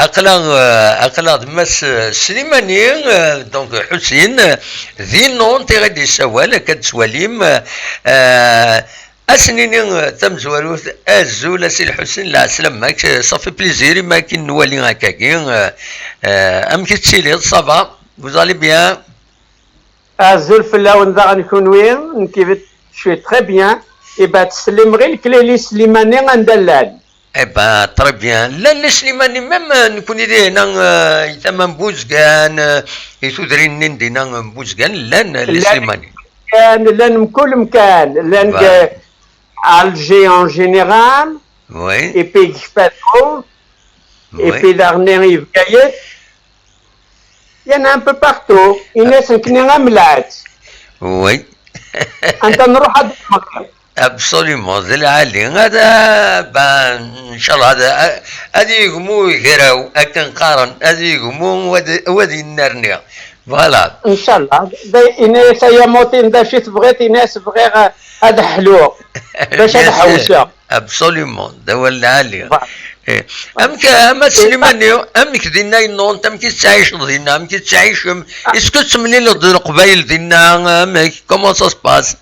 أقلا مس سليماني دونك حسين ذي نون تغدي سوال كتسواليم أسنيني تمزوالو أزول سي الحسين لا سلامك صافي بليزير ما كاين نوالي هكاكي أم كتسيلي صافا vous allez bien أزول في اللون ذا غنكون وين كيف شوي تري بيان إبا تسلم غير الكليلي سليماني غندلال Eh ben, très bien. Là, Slimani, même, nous connaissons, il y a un bouzgan, et tout le monde dit, un bouzgan, là, Slimani. لان كل مكان لان Alger en général Oui. et puis Gifadou et puis dernier Yves Gayet il y en a un peu partout الناس نكني ملات Oui. انت نروح هذا المكان Absolument, c'est العالي هذا ان شاء الله هذه يقوموا يقراو اكن قارن هذه يقوموا ودي النرنيا فوالا ان شاء الله الناس يا موتين دا شي تبغيت الناس بغير هذا حلو باش هذا حوسه ابسوليومون ده هو العالي امك اما سليماني امك دينا نون تم كي تعيش دينا امك تعيش اسكو تملي القبايل دينا امك كومون سا سباس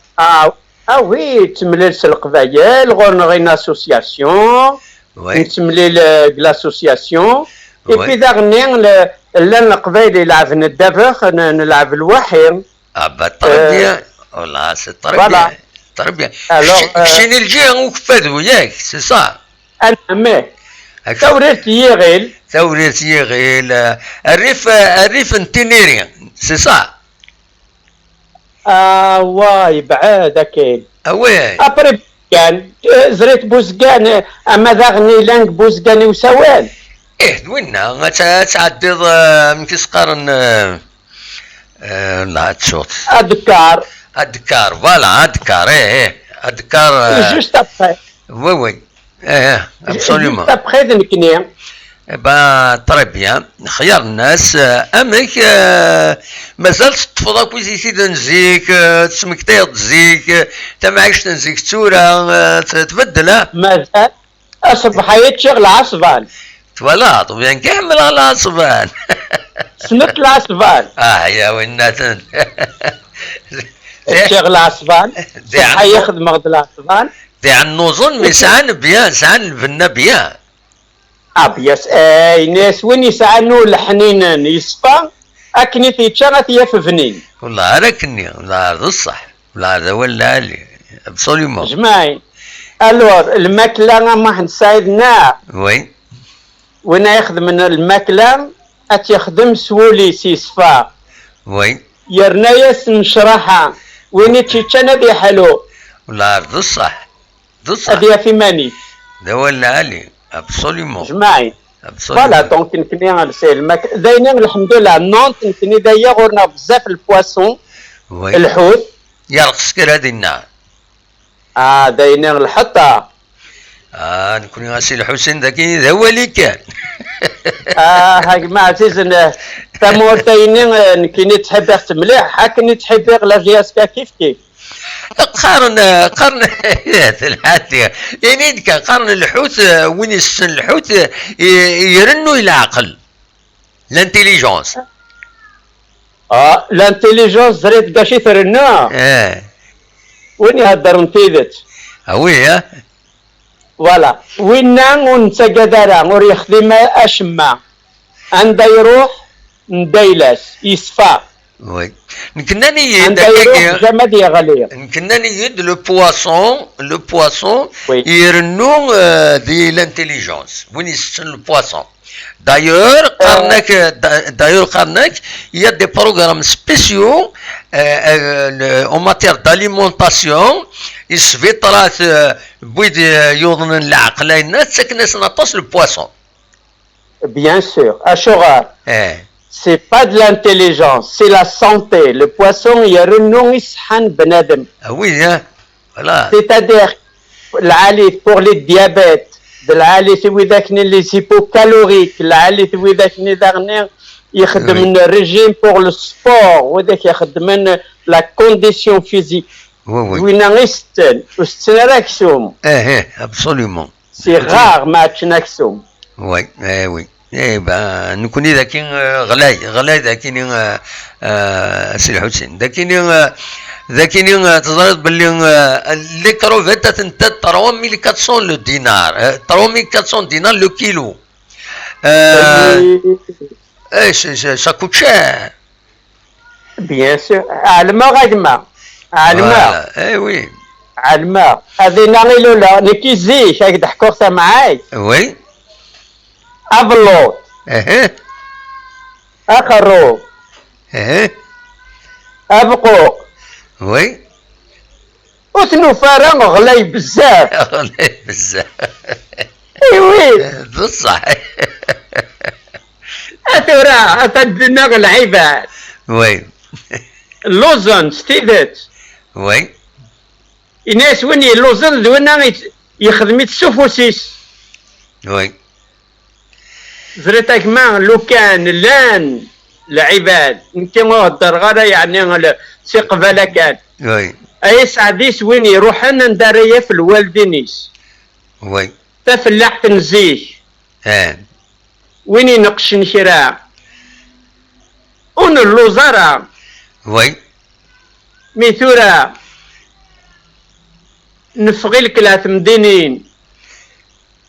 Ah oui, تملي القبايل غور une association نتملي l'association et puis داغني لان القبايل يلعبن الدبخ نلعب الوحيم اه با طري بيان والله سي طري بيان طري بيان شيني الجيران وكفادو ياك سي صا انا ماه توريت يغيل الريف نتينيريان سي صا واي بعاد كاين وي ابري كان زريت بوزكان اما داغني لانك بوزكاني وسوال وينا تعدي يمكن سقارن لا تشوت الدكار فوالا الدكار الدكار جوست ابخي وي ابسوليومون جوست ابخي نكني با طري بيان خيار الناس امك مازال تطفض كويزيتي نزيك تسمكتيض زيك تمعيش نزيك تورا تبدل مازال اصبح يتشغل عصبان فوالا طبيعي نكمل على العصبان سنت العصبان يا وينات شغل عصبان صح يخدم غد العصبان دي عن نوزن مي سعان بيان سعان الفنا بيان ابيس اي ناس وين يسعنوا الحنين يصفى اكني تيتشغل يففنين والله راكني والله هذا الصح والله هذا ولا لي ابسوليومون جماعي الور الماكله ما حنساعدنا وين وين يخدم من الماكله اتيخدم سولي سيصفى وين يرنايس نشرحها وين تيتشانا دي حلو والله هذا الصح هذه في ماني ده ولا لي ابسوليومون جماعي فوالا دونك نكني سي الماك داينا الحمد لله نونت نكني دايا غورنا بزاف البواسون الحوت يرقص كرا دينا داينا الحطه نكون غاسي الحسين ذاكي ذا هو اللي كان هاك ما عزيز تمورتيني نكني تحب مليح هاكني تحب لا جياسكا كيف قارن الحاتي يعني قارن الحوت وين السن الحوت يرنوا الى عقل لانتيليجونس لانتيليجونس زريت كاشي ترنا وين يهدر نتيدت وي فوالا وين ونسى قدرا ور يخدم اشما عنده يروح ندايلاس يصفى وي كنا نيد كنا نيد لو بواسون يرنو دي لانتيليجونس وين يسن لو بواسون دايور قارنك il y a des programmes spéciaux en matière d'alimentation يسفي طرات بويد يوضن العقل الناس سكنس نطش البواسون bien sûr اشغال c'est pas de l'intelligence, c'est la santé. Le poisson, il y a un ishan benadem. Oui, hein? Voilà. C'est-à-dire, pour les diabètes, les hypocaloriques, il y a un régime pour le sport, il y a la condition physique. Oui, oui. Absolument. C'est rare, match. Oui, oui. ايه بقى نكوني ذاكي غلاي ذاكي سي الحسين ذاكي تظهر باللي اللي كروفيتا انت 3400 لو دينار 3400 دينار لو كيلو ايش ça coûte cher بيان سور علما غادما علما اي وي علما هذه ناغي لولا نكي زيك هاك ضحكوها معاي وي ابلو اخرو ابقو وي وثنو فارغ غلاي بزاف غلاي بزاف اي وي بصح اتورا اتدنا العباد وي اللوزن ستيدت وي الناس وين اللوزن دونا يخدم السفوسيس وي زريتك ما لو كان لان العباد يمكن هدر غدا يعني سي قباله كان وي اي سعديس وين يروح انا نداريه في الوالدينيس وي تفلاح تنزيه وين ينقش نشرا ون اللوزارة وي ميثورة نفغي الكلات مدينين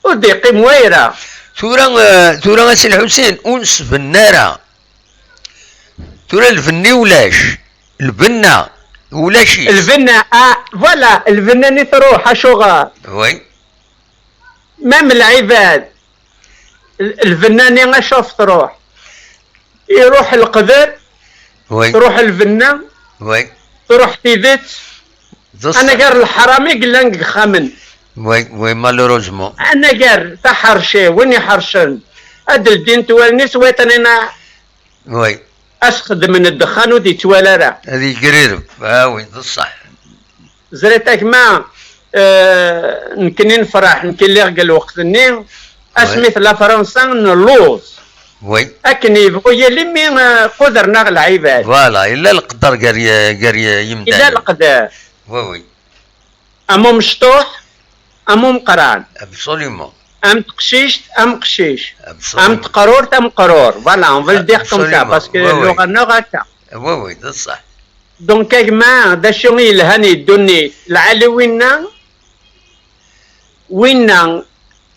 وديقي مويرة ثورة سي الحسين أنس بالنارة ثورة الفني ولاش البنة ولاشي البنة فوالا البنة نثروح أشوغا وي مام العباد الفناني غشوف تروح يروح القدر وي تروح الفنان وي تروح تيفيت انا قال الحرامي قلنا خامن وي مالوروزمون انا قال تحرشي وين يحرشن هاد الدين توالني سويتنا وي اسخد من الدخان ودي توالارا هذه قريب وي بصح زريتك ما نكني نفرح نكلي قال وقت النيم اسميت لا فرنسا نلوز وي اكن يبغوا يلمي قدرنا العباد فوالا الا القدر قاري يمدان الا القدر وي امو مشطوح امو مقران ابسوليومون ام تقشيشت ام قشيش ام تقرور ام قرور فوالا اون فيل دير كوم سا باسكو اللغه نو هكا وي ده صح دونك كما دا شنو يلهاني الدنيا العلي وينا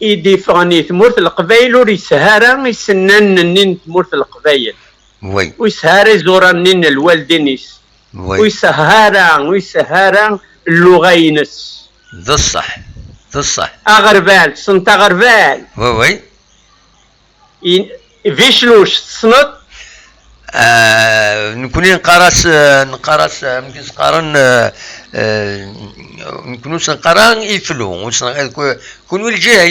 يديفغني ثمورت القبايل وريسهارا يسنن نين ثمورت القبايل وي ويسهارا زورا نين الوالدينيس ويسهارا اللغينس ده صح اغربال سنت اغربال وي فيشلوش تصنط نكوني نقارس يمكن نقارن نكونوش نقارن يفلو كونوا الجهه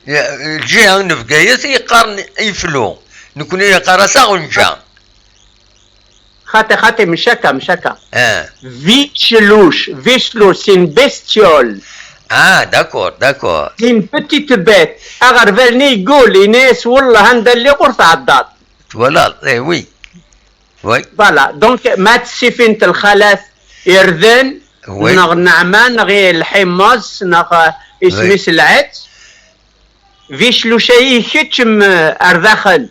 الجهه نفقايت يقارن يفلو نكوني نقارسا غنجا خاطي مشاكا فيشلوش سين بيستيول داكور سي ان بتيت بيت اغربالني يقول الناس والله هندا اللي قرص عضات ولا وي فوالا دونك ما تسيفين الخلاث يردن نغ نعمان غير الحمص نغ اسميس العت فيش لو شيء كتشم ارداخل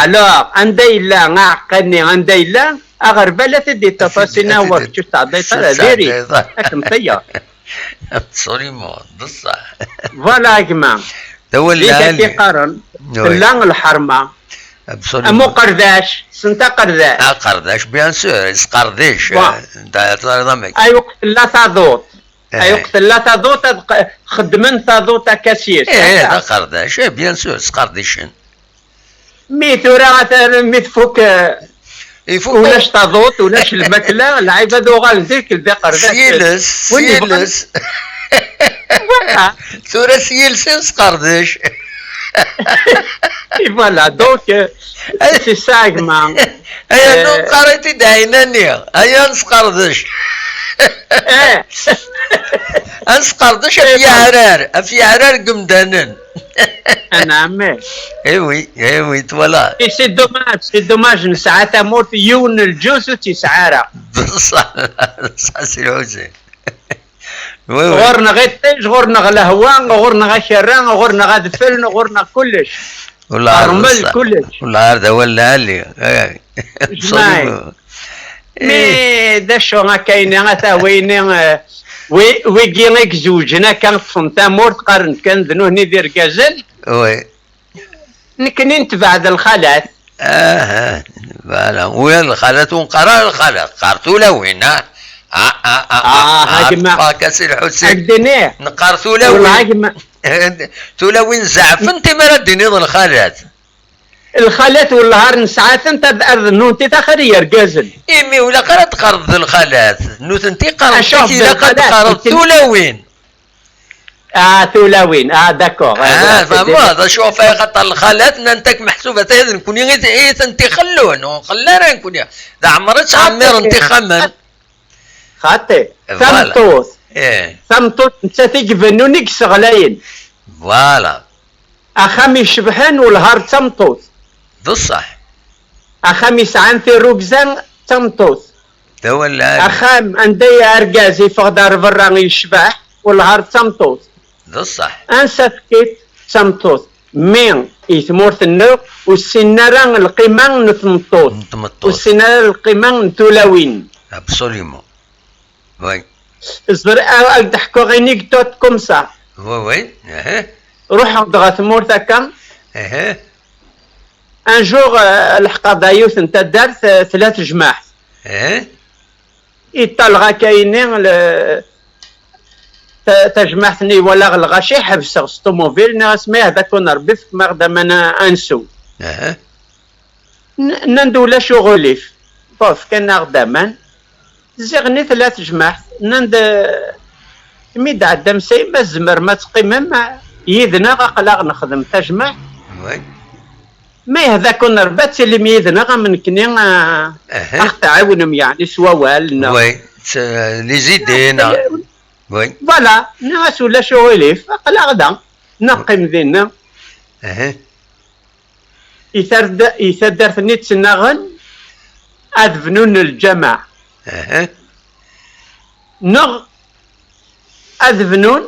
الوغ عندي لا نعقني عندي لا اغربالة تدي تفاصيلنا وقت تعطي ترى ديري هاكم طيار ابسوليومون بصح فوالا يا جماعه تولى اللي قارن اللان الحرمه امو قرداش سنتا قرداش بيان سور قرديش انت ضمك اي وقت لا تضوط اي وقت لا تضوط خدمن تضوط كاسيس ايه قرداش بيان سور قرديشن ميت فوك ولاش تضوط ولاش الماكله العيبه دوغال ديك البقر سيلس ثورة سيلس قرداش فوالا دونك سي سا كمان هيا نو قريتي دايناني هيا نسقردش نسقردش في عرار قمدانن انا عمي ايوي توالا سي دوماج نسعى مورت يون الجوز تسعارة صح سي الحسين غورنا غير الطيج، غورنا غير الهواء، غورنا غير الشران، غورنا غير الفلن، غورنا كلش. والله كلش. والله هذا ولا لي. مي دا شو كاينه تا وين ويجينك زوجنا كان صنتا مورت قارن كان ذنو هني دير كازل. وي. نكني نتبع الخالات. فوالا وين الخالات ونقرا الخالات قرتو لوين كاسي الحسين عندنا نقار تولوين تولوين زعف انت ما رديني الخالات الخالات والنهار نسعات انت نو انت تاخري رجازل ايمي ولا قرات قرض الخالات نو انت قرضت لا قد قرضت تولوين تولوين داكوغ فما شوف خاطر الخالات انتك محسوبه هذا نكون غير انت خلون خلانا نكون ذا عمرت عمير انت خمن خاطي ثمطوط ثمطوط انت تجبنو نكس غلاين فوالا اخامي شبحان والهار ثمطوط بصح اخامي سعان في روكزان ثمطوط تولى اخام عندي ارجازي فغدار برا يشبح والهار ثمطوط بصح انسفكيت ثمطوط مين يثمورت النو والسنارة القيمة نثمطوط والسنارة القيمة نتولاوين ابسوليمون وي اصبر تحكو غينيك توت كومسا وي روح دغا ثمورتا كان ان جور الحقا دايوث انت دارت 3 جماح يطلغا كاينين تجمعتني ولا الغاشي حبس الطوموبيل ناس ما هذا كون ربي في مغدم انا انسو نندولا شغليف بوف كان غدامان زغني 3 جماح نند ميد عدم سي ما الزمر ما تقيم ما يدنا غقلاغ نخدم تجمع ما هذا كون ربات اللي ميدنا غمن كني تعاونهم يعني سوا والنا وي لي زيدين وي فوالا ناس ولا شغليف قلا غدا نقيم ذينا يثدرتني تسناغن أذفنون الجمع نغ أذفنون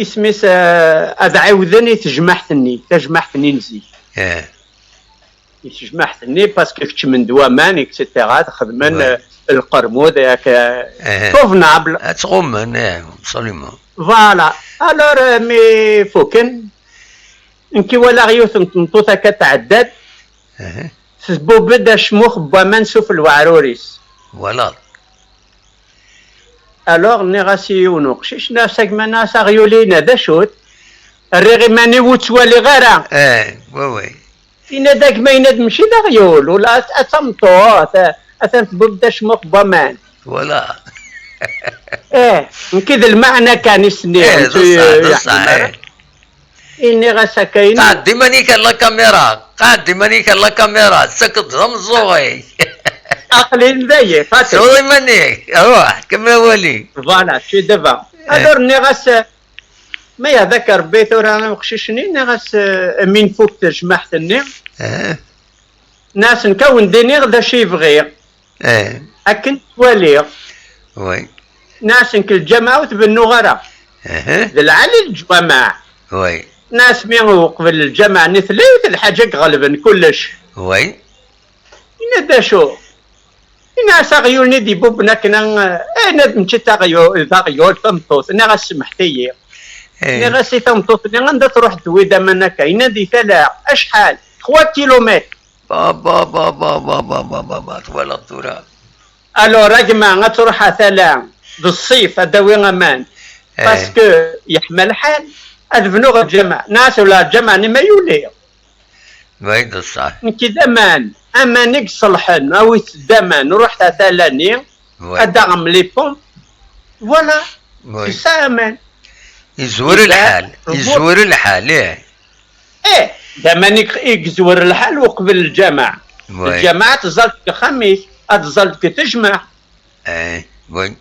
اسميس أدعوذني تجمعتني نزي تجمعتني باسكو كنت من دوامان اكسيتيرا تخدمن القرمود ياك كوفنابل تغمن ابسوليمون فوالا الور مي فوكن انكي ولا غيوث نطوطا كتعدد سبو بدا شموخ بوامان سوف الوعروريس ولا الور ني غاسي يونقشيش ناسك ما ناس غيولينا دا شوت الريغي ماني وتوالي غيرا وي إن داك ما يناد مشي دا غيول ولا أتمطو بدا شموخ بوامان ولا كذا المعنى كان يسني صح إني غاسا كاين قادي مانيك لا كاميرا سكت زمزوغي أقليل ذاي فاتح شوي مانيك روح كما ولي فوالا شي دابا الور ني غاس ما يذكر بيت ورانا مخشيشني ني غاس من فوق تجمعتني ناس نكون ديني غدا شي يبغي أكن توالي وي ناس كل جماعة وتبنو غرا العالي الجماعة وي ناس ميغو قبل الجماعة نثلي الحاجة غالبا كلش وي إنا شو ناس غيول ندي بوبنا كنا ندم شتا غيول تمطوط انا غاسمحتي انا غاسي تمطوط انا غندا تروح دويدا منك اين دي ثلاث اشحال 3 كيلومتر بابا ولا التراب الو راجما غتروح ثلاث بالصيف هداوي امان باسكو يحمل حال اذبنو غير جمع ناس ولا جمع ما يولي بعيد الصح كذا مان اما نيك صلحن او يتدمان رحت ثاني ادغم لي بوم فوالا سامان يزور الحال ايه دامانيك يزور الحال وقبل الجماعة الجماعة تظل كخميس تظل كتجمع وي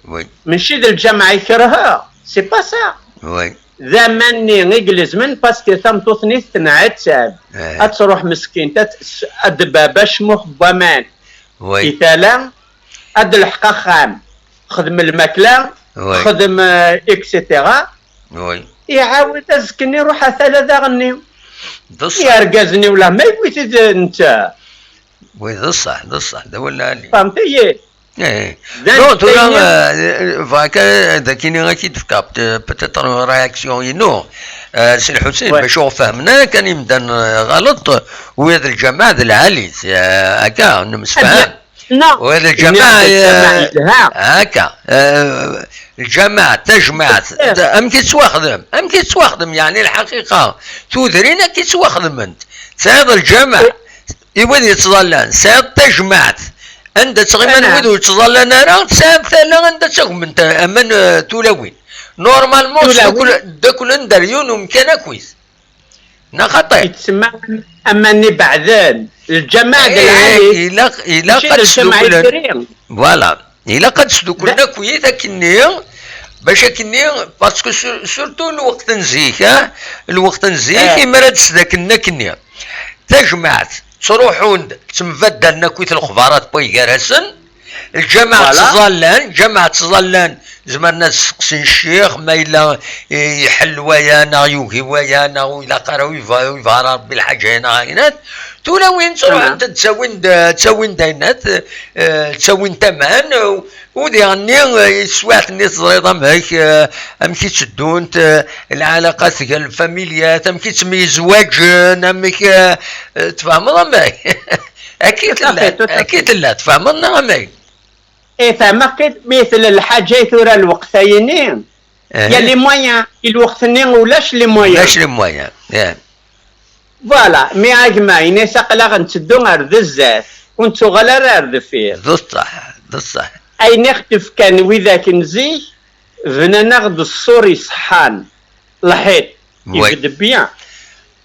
ماشي الجماعة يكرهها سي با سا وي زماني يجلس من باسكو تمطوطني تنعت ساب تروح مسكين الدبابة شموخ بوامان وي مثالا اد الحقا خام خدم الماكله وي خدم اكسيتيرا وي يعاود ازكني يروح ثلاثه غني بصح يرقزني ولا ما يبغيت انت وي بصح بصح ده ولا علي فهمتي ايه ذا نو تو الثانية- فاكا ذاكيني اكيد فكابت بتتر رياكسيون ينو سي الحسين وي. باش هو فهمنا كان يبدا غلط وهذا الجماعة ذا العالي هكا نمسفهم وهذا الجماعة هكا الجماعة تجمع ام كي تواخدم يعني الحقيقة تودرينا كي تواخدم انت سيد الجماعة يبغي يتظلن سيد تجمعت عند تغيمان أنا. ويدو تظلن راه سيد ثلا عند تغم انت امان تولوين نورمالمون داكل ندر يونو مكان كويس نخطي يتسمى اماني بعدين الجماعه العالي إلا قد الجماعه سلوك الكريم فوالا إلا قد سلوك لنا كويس كني باش كني باسكو سورتو الوقت نزيك الوقت نزيك مراد سداكنا كني تجمعت تروحون تنبدلنا كويت الخبارات بويقراسن الجماعة تظلان جماعة تظلان زمرنا سقسي الشيخ ما إلا يحل ويانا يوهي ويانا وإلا قراو يفارا ربي الحاجة هنا غاينات تولا وين تروح أنت تسوين داينات تسوين تمان ودي غني سوات ني تزريضة ماك أمكي تشدون العلاقات ديال الفاميليات أمكي تميز واجن أمكي تفهم ماك أكيد لا أكيد لا تفهمنا ماك ايه فهمت مثل الحاجات ورا الوقتين يا لي مويان الوقتين ولاش لي مويان ولاش لي مويان فوالا مي اجمع ينسق لا غنتدو غير الزات كنتو غلا راه دفير بصح بصح اي نختف كان وذاك نزي فينا ناخد الصوري صحان الحيط يبد بيان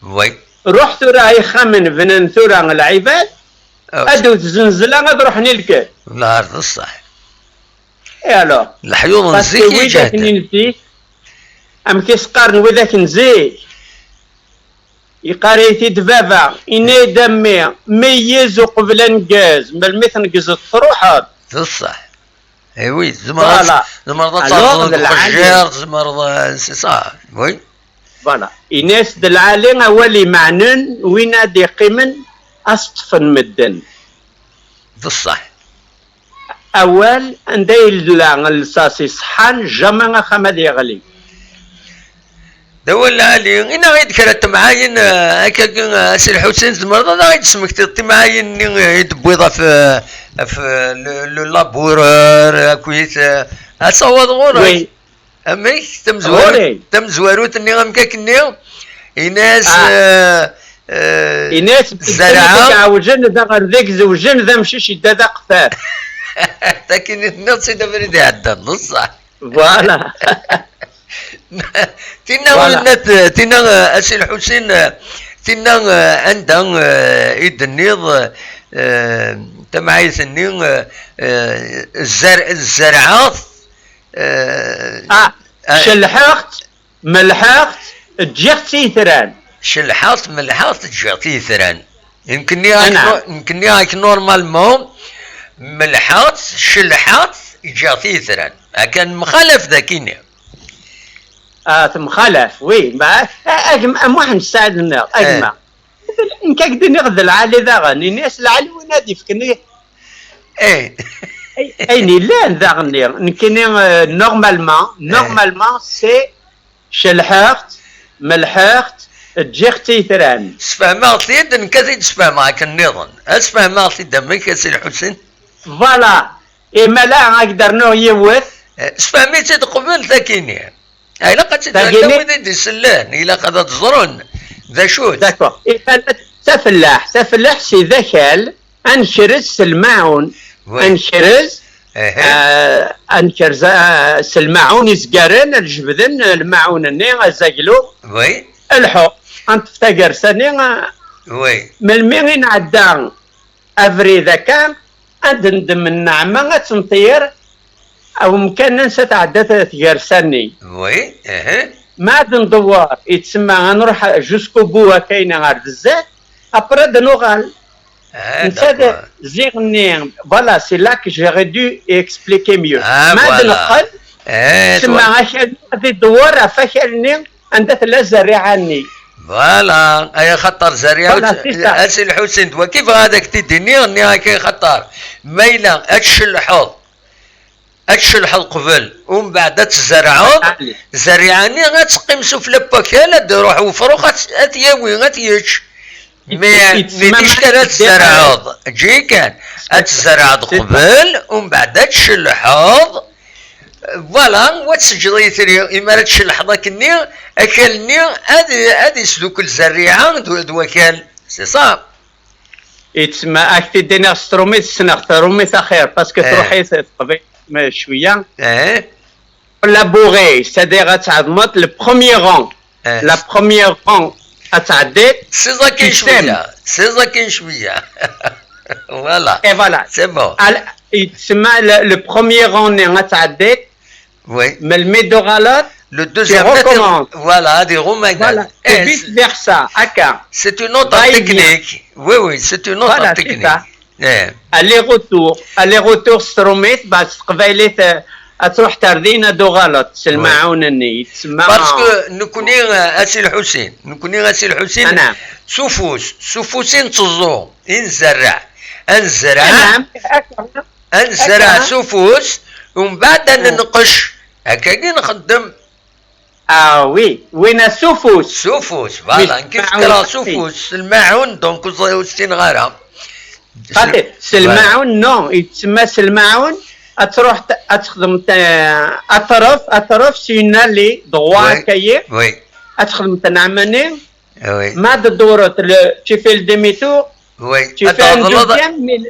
وي رحت راهي خامن فينا نثورا العباد ادو تزنزلا غنروح نلقى نهار بصح الو الحيوط نزيك وذاك نزي ام كيسقارن وذاك نزي يقاريتي دبابا إني دمي ميز وقبل نقاز بالمثل نقز تروحات بصح ايوي زمرض تصرف الخجير زمرض صح وي فوالا إناس دالعالي أولي معنن وين دي قيمن أصطفن مدن بصح أول عندي الساسي صحان جمع خمد يغلي دول علي انا غير ذكرت معاين هكا سي الحسين زمرض انا غير سمكت معاين يدبيضه في لابورور كويس اصوت غوري امي تمزواروت اني غمكا كني اناس اناس الزرعه وجن ذا غير ذيك زوجن ذا مشيش يدا ذا قفاف لكن النص دا بريد عدى بصح فوالا تينا ولات تينا اسي الحسين تينا عندها النيض تمعيث النيض الزرعات شلحقت ملحقت تجيخ تيثران شلحقت ملحقت تجيخ تيثران يمكنني هاك نورمالمون ملحقت شلحقت تجيخ تيثران كان مخالف ذاكيني مخالف وي ما اجمع واحد نساعدنا اجمع ان كاك نغذ العالي ذا غني ناس العالي ونادي فكني ايني لا ذا غني نكني نورمالمون سي شلحقت ملحقت تجيختي ثران سفهمت يد نكذب سفهمك النظام اسفهمت دمك يا سي الحسين فوالا اما لا نقدر نو يوث سفهمت قبل ذاكيني إلا قد تتعلموا ذي السلان إلا قد تزرون ذا شوت داكو تفلاح سي ذاكال انشرز سلماعون انشرز انشرز سلماعون يسقارن الجبذن الماعون الني زاقلو وي الحو انت افتقر سني وي من المين عدان افري ذاكا ادندم النعمه تنطير او مكان ننسى تعدات تجارسني وي ما عاد ندور يتسمى غنروح جوسكو بوا كاينه غير بزاف ابرد نوغال d'accord. زيغني voilà c'est là que j'aurais dû expliquer mieux Ah, ما voilà. نقل تسمى toi. عشان غادي تدور فشلني عند ثلاث زريعاني فوالا اي خطر زريعة فوالا، سي سا. اسي الحسين دوا كيف هذاك تديني راني كاين خطر ميلا اتشلحوض قبل ومن بعد تزرعوض علي. زريعاني غتقيمسو في لباكالا تروح وفرو غتياوي غتيش مي يتسمى تشتري تزرعوض جي كان تزرعوض سي سا. قبل ومن بعد تشلحوض فوالا وتسجلي ثري إما تشلح ذاك النير أكل النير هذه سلوك الزريعة دوكال سي صا يتسمى اكتي دينا ستروميت سنغ تروميت خير باسكو تروحي تقبل شويه لا بوغي سادي غتعظمط لو بروميير رون لا بروميير رون اتعديت سي ذاك شوية فوالا اي فوالا سي بون يتسمى لو بروميير رون غتعديت وي من الميدو غلط لو دوزيام فوالا هذه رومان فوالا فيس فيرسا هكا سي اون اوتر تكنيك وي سي اون اوتر تكنيك الي روتور ستروميت بعد قبيلي تروح تردينا دو غلط المعاونني تسمى باسكو نكوني اسي الحسين نعم سفوسين تزو انزرع نعم سفوس ومن بعد ننقش هكاكي نخدم وي وين سفوس فوالا كيف كرا سفوس الماعون دونك وستين غارة خاطر المعاون نو يتسمى المعاون تروح تخدم اطرف سينا لي دغوا كايي وي تخدم تنعمني وي ما دورت tu fais le demi-tour وي tu fais un deuxième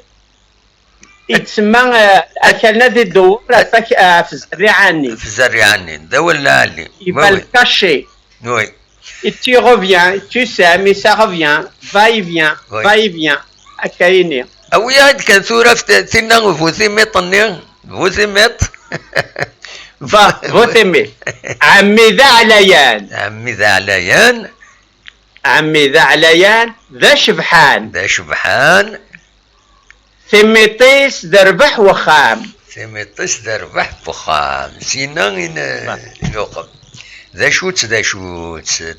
يتسمى اكلنا دي الدور في الزريعاني في الزريعاني دولنا لي يبقى الكاشي وي et tu reviens tu sais mais ça revient va et vient هكايني أويا كان ثورة في ثنا فوثيميط فوثيميط فوثيميط عمي ذا عليان ذا شبحان ثميطيس دربح وخام سينا نوقف ذا شوت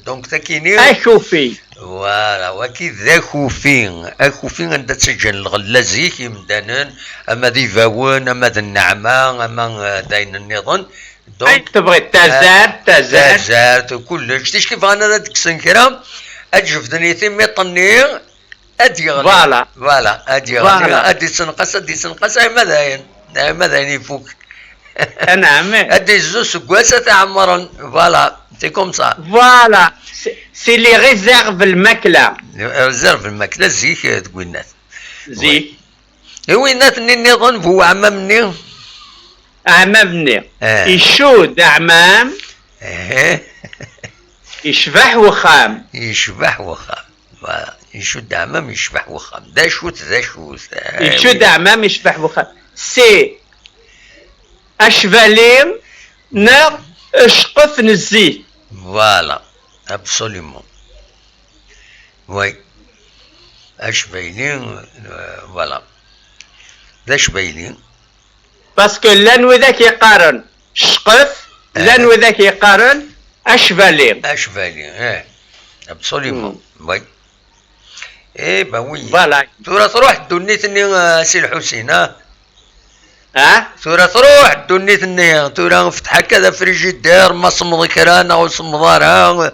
دونك تاكيني اشوفي فوالا وكي ذا خوفين عند تسجل الغلازيك يمدانن اما ذي فاون اما ذي النعمة اما داين النظام دونك تبغي تزار كلش تيش كيف انا ديك السنكرة اجف دنيتي ميطنير ادي غني فوالا ادي سنقص ما داين يفوك نعم ادي زوس كواسة تعمرن فوالا سي كوم سا فوالا سي لي ريزيرف الماكلة زيك تقول الناس زيك وين الناس النظام هو عمامني يشود عمام يشبح وخام يشد عمام يشبح وخام ذا شوت يشود عمام يشبح وخام سي اشفالين نار اشقف نزيه فوالا ابسوليومون وي اشبايلين فوالا ذا شبايلين باسكو لان وذاك يقارن شقف لان وذاك يقارن اشفالين ابسوليومون وي ايه با وي فوالا تروح دونيتني سي الحسين ثورة تروح دونيتني تورا فتح كذا فريجيدير ما صمد كرانا وصمدارها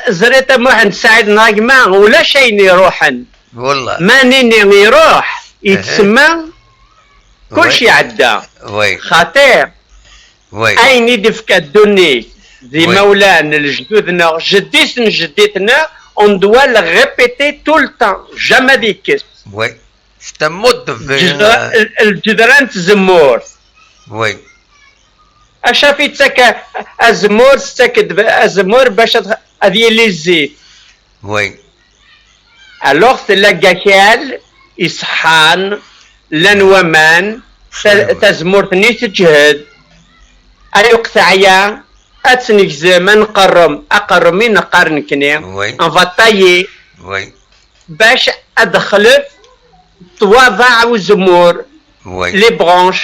زريت محمد سعيد ناقما ولا شيء يروحن والله ما نيني يروح يتسمى كل شيء عدى خطير اين يدفك الدنيا ذي مولانا الجدودنا جديتنا on doit le répéter tout le temps jamais des questions وي استمد الجدران تزمور وي اشافي تسك ازمور تسكد ازمور باش هذه اللي الزيت وي الوغ تلقى كال يصحان لنومان تزمورتني تجهد ايوقت عيا اتنك زمان اقرمين نقارن كني وي ان فاتايي وي باش ادخل طوابع وزمور وي لي برونش.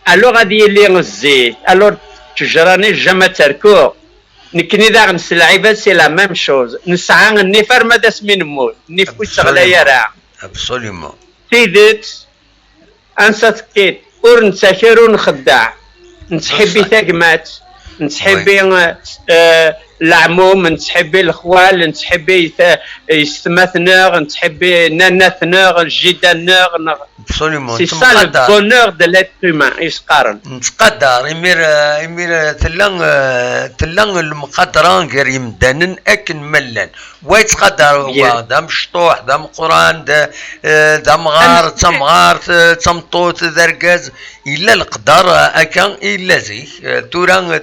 الو غادي يلي الزيت الو تجراني جما تركو نكني ذا غنس العباد سي لا ميم شوز. نسعى النفر ماذا سمي نموت نفوس غلايا راه ابسوليومون تيدت انساتكيت اور نسافر ونخدع نتحبي تاقمات نتحبي العموم نتحبي الخوال نتحبي يستماثنغ نتحبي ناناثنغ الجدانغ. ابسوليومون سي سا لو بونور دو ليتر هيومان يسقارن نتقدر يمير تلان المقدرة غير يمدانن اكن ملان ويتقدر هو دا مشطوح دا مقران دا مغار تمغار تمطوط دركاز الا القدر اكا الا زي تورا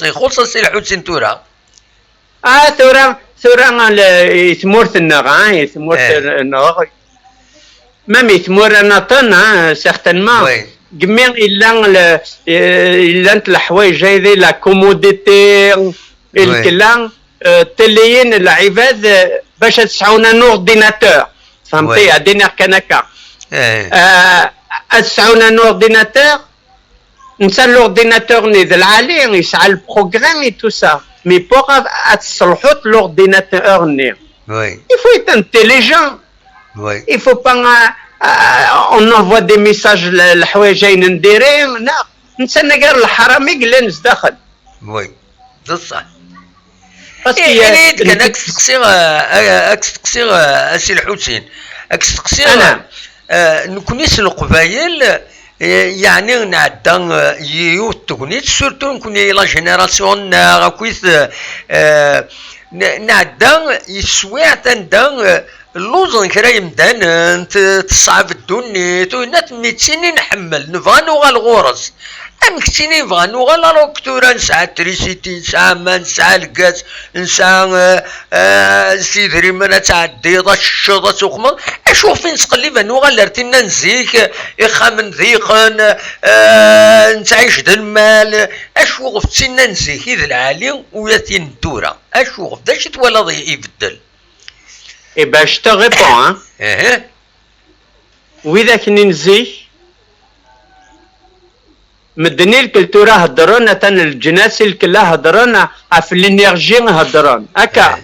يخلص سي الحسين تورا ثورا يثمورت النغ يثمورت النغ مام يثمور نطن سيغتانمون كمي الا انت الحوايج هذي لا كوموديتي الكلام تليين العباد باش تسعونا ان اورديناتور فهمتي عندنا كان هكا تسعونا ان اورديناتور نسى لورديناتور نيد العالي يسعى البروغرام اي تو سا مي بوغ تصلحوا لورديناتور ني il faut être intelligent. Oui. Il faut pas on envoie des messages الحوايج نديرين لا نسنى غير الحرامي جلس داخل. وي بصح يعني كان اكس تقصير اسي الحسين اكس تقصير نكونيس القبايل يعني نعدا يو تكونيت سورتو نكون لا جينيراسيون راكويث نعدا يسوي تندا اللوزن كرا يمدان تصعب الدنيا تو نات ميتيني نحمل نبغى نوغال غورس ام كتيني نبغى نوغال لوكتورا نسعى تريسيتي نسعى ما نسعى الكاس نسعى سيدري ما تعدي الشوطة تخمر اشوف فين تقلب نوغال لرتينا نزيك يخامن ذيقن نتعيش ذا المال اشوف تسينا نزيك اذا العالي وياتي الدورة اشوف داش تولى يبدل. Et ben je te réponds hein. وإذا كني نزيه مدني الكلتورة هدرونا تن الجناس الكلا هدرونا في الانرجي هدرون هكا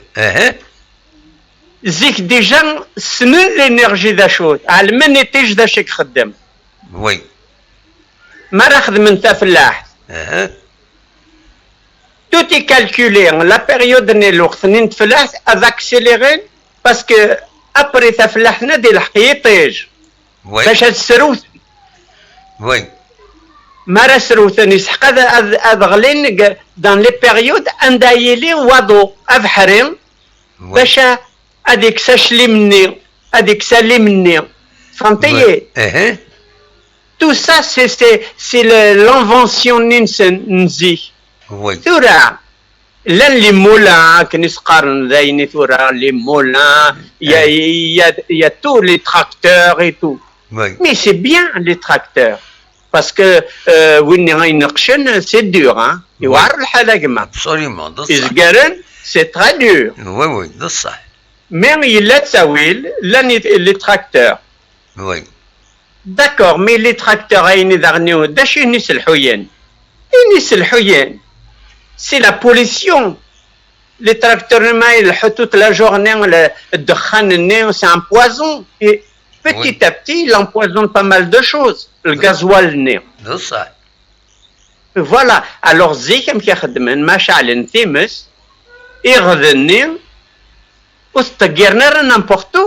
زيك ديجا سنين الانرجي ذا شوت علمني تيج ذا شك خدم. وي ما راخذ من تا فلاح توتي كالكولي لا بيريود ني الوقت نين تفلاح افاكسيليغين باسكو ابري تفلحنا ديال الحقيطيج باش تسروت. وي ما راه سروتن يسحق هذا غلين دان لي بيريود اندايلي وادو افحرين باش هذيك ساشلي مني هذيك سالي مني فهمتي. تو سا سي لانفونسيون نينسن نزي. وي تورا لا لي مولان كنيس قارن ذايني ثورا لي مولان يا تو لي تراكتور اي تو مي سي بيان لي تراكتور باسكو وين غينقشن سي دور يوعر الحاله كما ابسوليومون يزقرن سي ترا دور. وي وي بصح مي يلا تساويل لا لي تراكتور. وي داكور مي لي تراكتور غايني داغنيو داش ينيس الحيان ينيس الحيان c'est la pollution. Les tracteurs toute la journée, le dukhan, c'est un poison. Et petit à petit, il empoisonne pas mal de choses. Le gasoil. Voilà. Alors, Zikem qui a fait Machal Timus, il revenait, ou c'est n'importe où.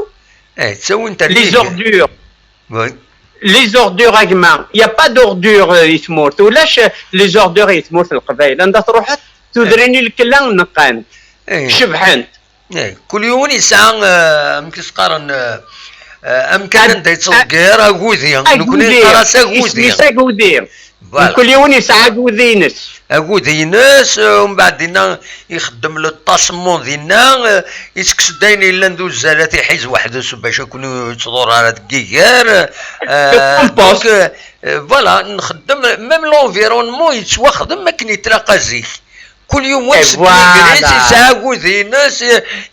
Les ordures. Oui. Les ordures agman, il n'y a pas d'ordures يتموت ولاش les ordures يتموت القبائل عندها تروح تدريني الكلام نقان شبحنت كل يوم يسعى مكسقارن امكان انت تصغير اغوذي نكون راسا غوذي كل يوم يسعى غوذينس اغوذينس ومن بعد يخدم للطاسمون ديالنا يسكس داين الا ندوز زالات يحيز واحد باش يكونوا يتصدور على دكيكار فوالا نخدم ميم لونفيرونمون يتواخدم ما كان يتلاقى زيك كل يوم واحد يجلس يسعى كوذي الناس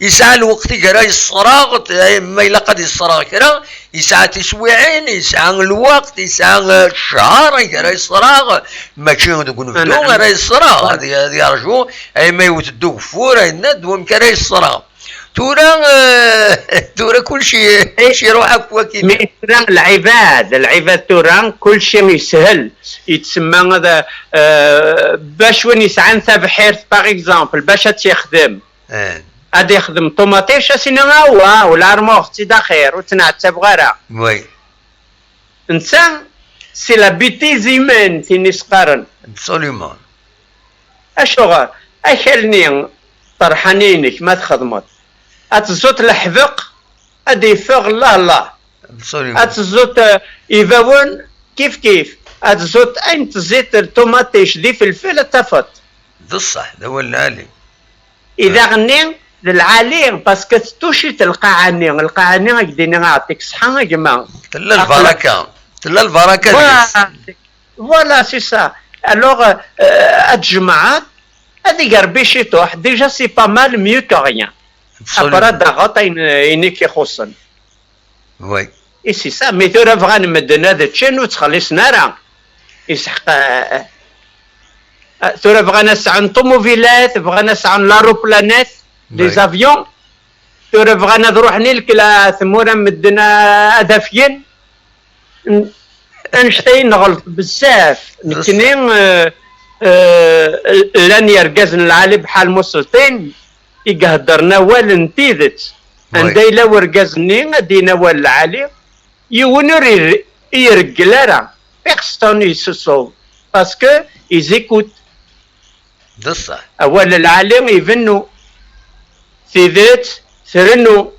يسعى الوقت يقرا يصراغ ما إلا قد يصراغ كرا يسعى تسويعين يسعى الوقت يسعى الشهر يقرا يصراغ ماشي نقول بدو غير يصراغ هذه يرجو أي ما يوتدو فور الناد ومكرا يصراغ تورا كل شيء يروح هكا كيف العباد تورا كل شيء يسهل يتسمى هذا باش وين يسعى انت بحيرت باغ اكزومبل باش تيخدم غادي يخدم طوماطيش سينا هو ولا رموختي داخير وتنعتب غيرها وي انت سي لا بيتيز ايمان تيني سقارن ابسوليومون اشوغ اخلني طرحانينك ما تخدمت اتزوت الحذق ادي يفغ الله اتزوت يفاون كيف اتزوت اين تزيت الطوماطيش دي فلفل تفط بصح هذا هو العالي اذا غني للعالي باسكو توشي القاعاني قدينا نعطيك صحه يا جماعه تلا البركه فوالا سي سا الوغ الجماعات هذه قربيشي توح ديجا سي با مال ميو كو ريان ابرا ضغط ينيك يخصن وي اي سي سا مي ثورا بغا نمدنا هذا الشيء وتخلصنا راه يسحق ثورا بغا نسعى طوموبيلات بغا نسعى لاروبلانات لي زافيون ثورا بغا نروح نلك ثمورا مدنا هدفين انشتي نغلط بزاف نكني لان يرقزن العالي بحال موصلتين يقهدرنا والنتيذت عندي لا ورقزني غادي نوال العالي يونر يرقل راه بيرسون يسوسو باسكو يزيكوت بصح اول العالم يفنو ثيذت ثرنو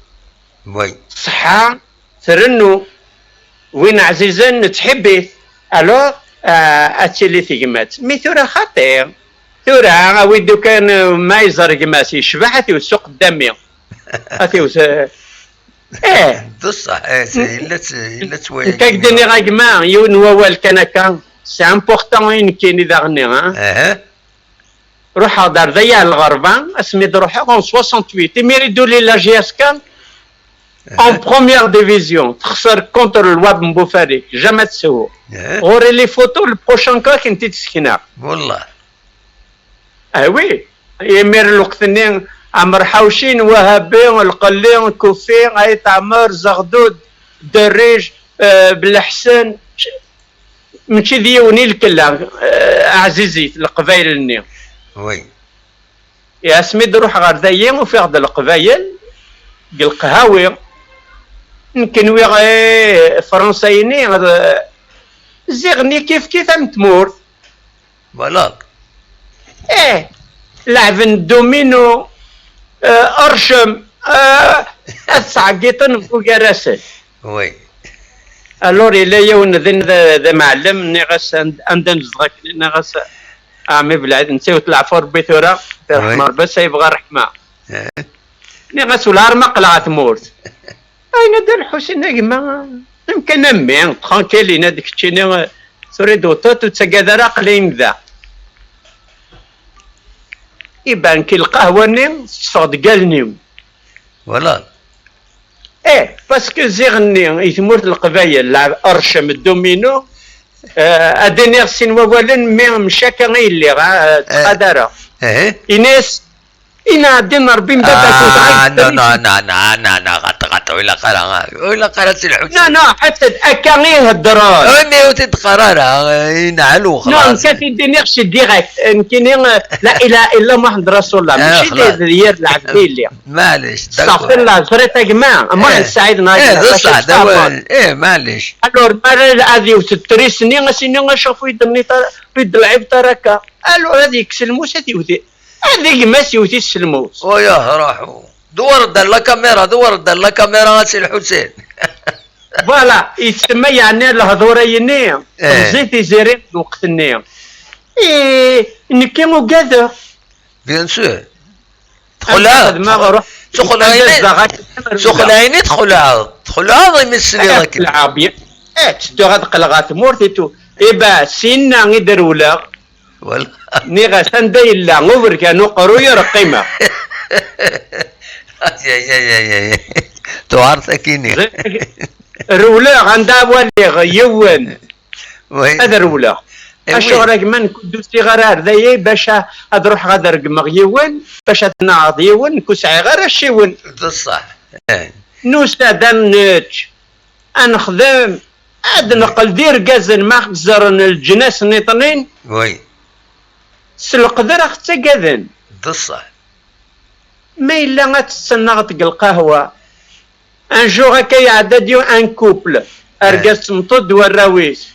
وي صحة ثرنو وين عزيزا تحبي الو اتشلي ثقمات مي ثورا خطير ثورا ويدو كان ما يزرق ماسي شبحتي وسوق قدامي اتي بصح الا توايا كاكدني غاكما يون ووال كان سي امبورطون كاين اذا غني روح دار ضيع الغربان اسمي روح اون 68 يميردوا لي لا جي اس كان اون بروميير ديفيزيون تخسر كونتر الواد مبوفاريك جامي تسوو غوري لي فوتو البروشان كا كنتي تسكنها والله وي يمير الوقت عمر حوشين وهابي والقلي كوفي اي تعمر زغدود دريج بالحسن ماشي ديوني الكلا عزيزي القبايل النيم وي يا سميد روح غير ذايين وفي غدا القبايل القهاوي يمكن وي فرنسايني زيغني كيف ام تمور فوالا لعب الدومينو ارشم السعقيطن فوق راسل وي الور الا يون ذا معلم نغس عندنا نزغك نغس عمي بلاد نسيو العفور بثورة رحمة بس يبغى رحمة نغس والارمة قلعة تمورت اين دار الحسين يما يمكن امي ترانكيلين هذيك الشيء تريد وطوط وتسقى قليل ذا يبان كي القهوة نيم تصفد قالنيم ولا باسكو زيغني يثمورت القبايل لعب ارشم الدومينو ادينيغ سين وولن مي مشاكا اللي تقدر إناس إنا دينا ربي مبابا غط ولا قرا سي الحسين لا حتى أكا غير هالدرار أني وتتقرر ينعلو خلاص كافي دينيغ شي ديريكت يمكن لا إله إلا محمد رسول الله ماشي ديال العبدي اللي معليش استغفر الله زريت يا جماعة ما السعيد نايض صح معليش الور هذه وتتري سنين سنين شوفوا يدني يد العيب تركا الور هذيك سلموس هذه هذيك ما سيوتي السلموس وياه راحوا دور لا كاميرا سي الحسين فوالا يتسمى يعني الهضوره يني زيتي زيرين وقت النية نكي مقادر بيان سور تدخل عيني تدخل يمثل لك العابية تستو غاد قلغات مورتيتو إبا سينا غيدر ولا ولا نيغا سندي لا غور كانوا قرويا رقيمه يا تعرفكيني رولا عندها ولي يون وي هذا رولا الشغل كمان كدوسي غرار ذاي باش اروح غادر مغيون باش تناض يون كوسعي غير الشيون بصح نوسادا نتش انخدم عاد نقل دير كازن ما خزرن الجناس نيطنين وي سلقدر اختي كاذن بصح ما الا غتستنى غتلقى القهوه ان جور هكا يعدى ديو ان كوبل ارقاس مطود والراويس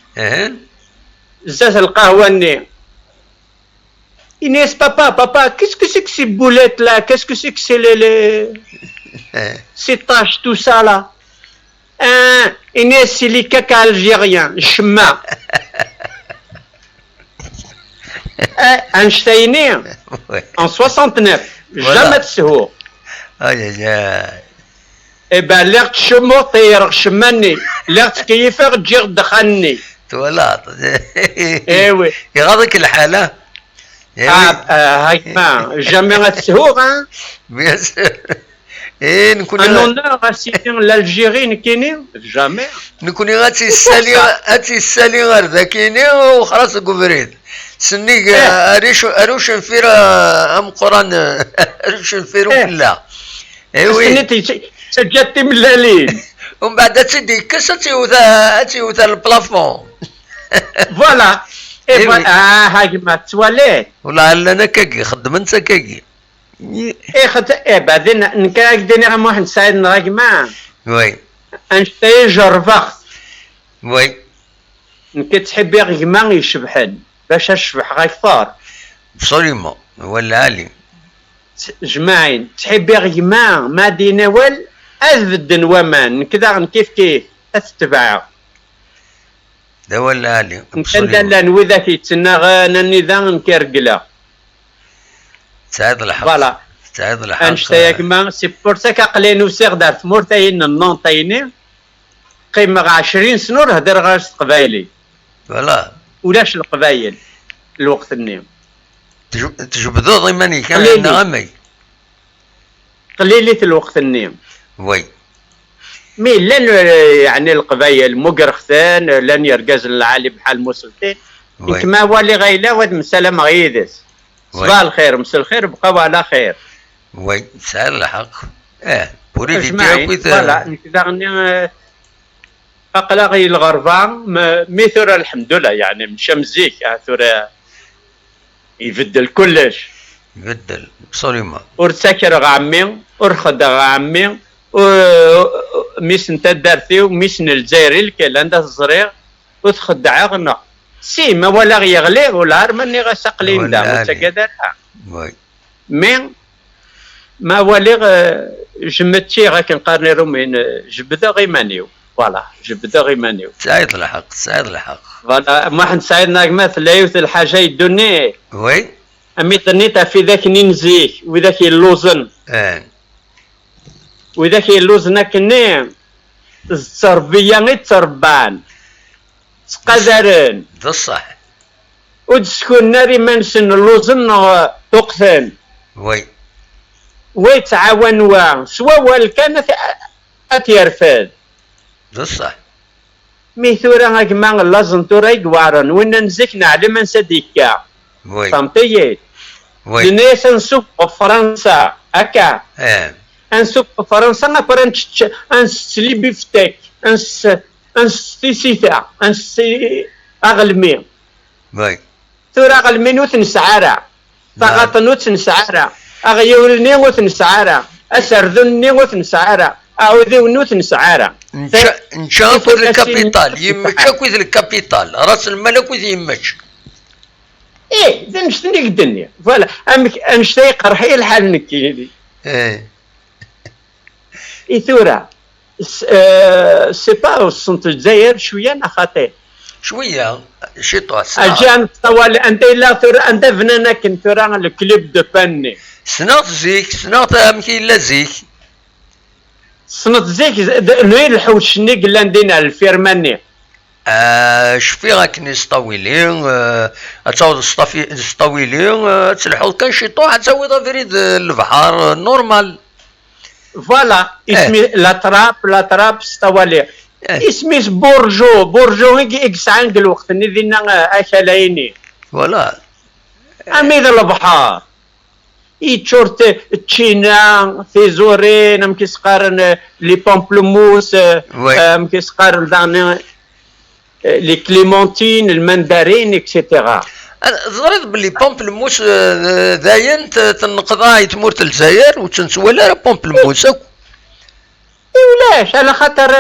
زات القهوه ني Inès, papa, qu'est-ce que c'est que ces boulettes là? Qu'est-ce que c'est que c'est ces taches, tout ça là? Hein? Inès, c'est les caca algériens, chemin. Einstein, en 69, jamais de secours. Eh ben, l'air de chemotir, chemani, l'air de kiffer, dire de khanni. تولات Eh oui. يغضك الحالة هاي ما جامي غتسهوغ ها بيان سور ايه نكون ان اونور غاسيتين لالجيري نكيني جامي نكون غاتي السالي غير ذاكيني وخلاص كوفريد سنيك اروش نفير ام قران اروش نفيرو كلها ايوي سنيتي سجلتي ملالين ومن بعد تسدي كاس تيوثا البلافون فوالا اي هاي ما تواليت ولا انا كاكي خدم انت كاكي اي خد اي بعدين نكاك ديني غا واحد سايد نراكما وي انشتي جرفخ وي نكي تحبي غيما يشبحن باش اشبح غاكثار بصريمو ولا علي جماعين تحبي غيما ما دينا وال اذبد ومان كذا كيف اتبع دا ولا علي كان لا نوي ذاك يتسنى غانا النظام كيرقلا سعيد الحق فوالا سعيد الحق انشتا كما سي بور سا كاقلين وسيغ دار ثمورتاين النونطايني قيمة 20 سنة هدر غاش قبايلي فوالا ولاش القبايل الوقت النيم تجبدو ضماني كان نغمي قليلة الوقت النيم وي مي لن يعني القبايل مقرختان لن يرقز العالي بحال موسلتين كما والي غايلة واد مسالة غيدس صباح الخير مساء الخير بقاو على خير وي سعيد الحق بوريدي تاعك فوالا نكذا غني اقلاقي الغربان ميثورا الحمد لله يعني مشى مزيك ثورا يبدل كلش يبدل بصريمة ورتسكر عمي ورخد عمي ميسن تدارتي وميسن الجزائري الكل عندها الصغير وتخدع غنا سي ما ولا يغلي ولا رمني غسقلين دا وتقدرها وي مي ما ولي جمتي غاك نقارني رومين جبدا غيمانيو فوالا جبدا غيمانيو سعيد الحق سعيد الحق فوالا ما حد سعيدنا مثل لا يوث الحاجه يدوني وي امي تنيتا في ذاك ننزيك وذاك اللوزن وذاك اللوزن كني التربيه غير تربان تقدرن بصح وتسكن ناري منسن اللوزن تقثن ويتعاونوا سوا كانت اتيرفد بصح مي ثورا كما لازم تورا يقوارن وين نزك نعلم نسديكا فهمتي الناس نسوق فرنسا هكا نسوق فرنسا نبرا نسلي بفتك نستيسيتا اغلمي ثورا اغلمي نوت نسعارا فقط نوت نسعارا اغيولني نوت نسعارا اسردني نوت نسعارا اعوذ نوت نسعارا نشافوا الكابيتال يمشاك وذ الكابيتال راس الملك وذ يمشك ايه ذا نشتني الدنيا فوالا انشتي قرحي الحال نكي ايه ثورا سي با وصلت الجزائر شويه انا خاطئ شويه شي طوا اجان طوال انت لا ثورا انت فنانك ثورا الكليب دو باني سنات زيك سنات امكي لا زيك صنت زيك نويل الحوش ني قلنا ندينا الفيرماني شفي راكني سطاويلي تعاود سطاويلي تلحوظ كان شي طوح تعاود فريد البحر نورمال. فوالا اسمي لا تراب سطوالي اسمي بورجو اكس عند الوقت ندينا اكلايني فوالا اميد البحر يتشورت تشينا ثيزورين مكيسقارن لي بامبلموس مكيسقارن دان لي كليمونتين المندرين اكسيتيرا. ظريت باللي بامبلموس داين تنقضها يتمور الجزائر وتنسوى راه بامبلموس ولاش على خاطر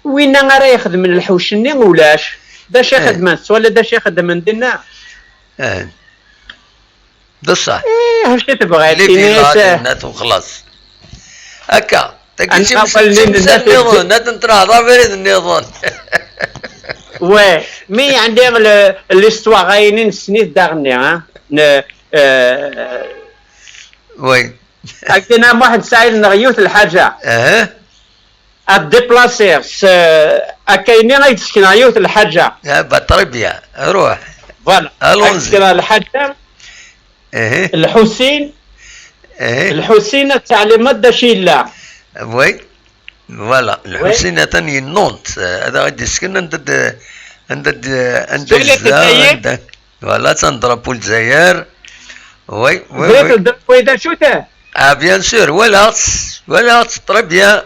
وين راه يخدم الحوشني ولاش داش يخدم نس ولا داش يخدم ندنا بصح واش تبغي الناس وخلاص هكا تكلشي النظام تنطرح ضافير النظام. وي مي عندي ليستواغ غاينين سنيت داغني ها وي عندنا واحد ساعد نغيوت الحاجه الديبلاسير كاينين غيتسكن عيوت الحاجه بالتربيه روح فوالا تسكن الحاجه الحسين الحسين التعليمات داشيلا وي فوالا الحسين ثاني نونت هذا غادي يسكن عند الجزائر فوالا تنضربوا الجزائر وي وي دا شو تا بيان سور ولا très bien.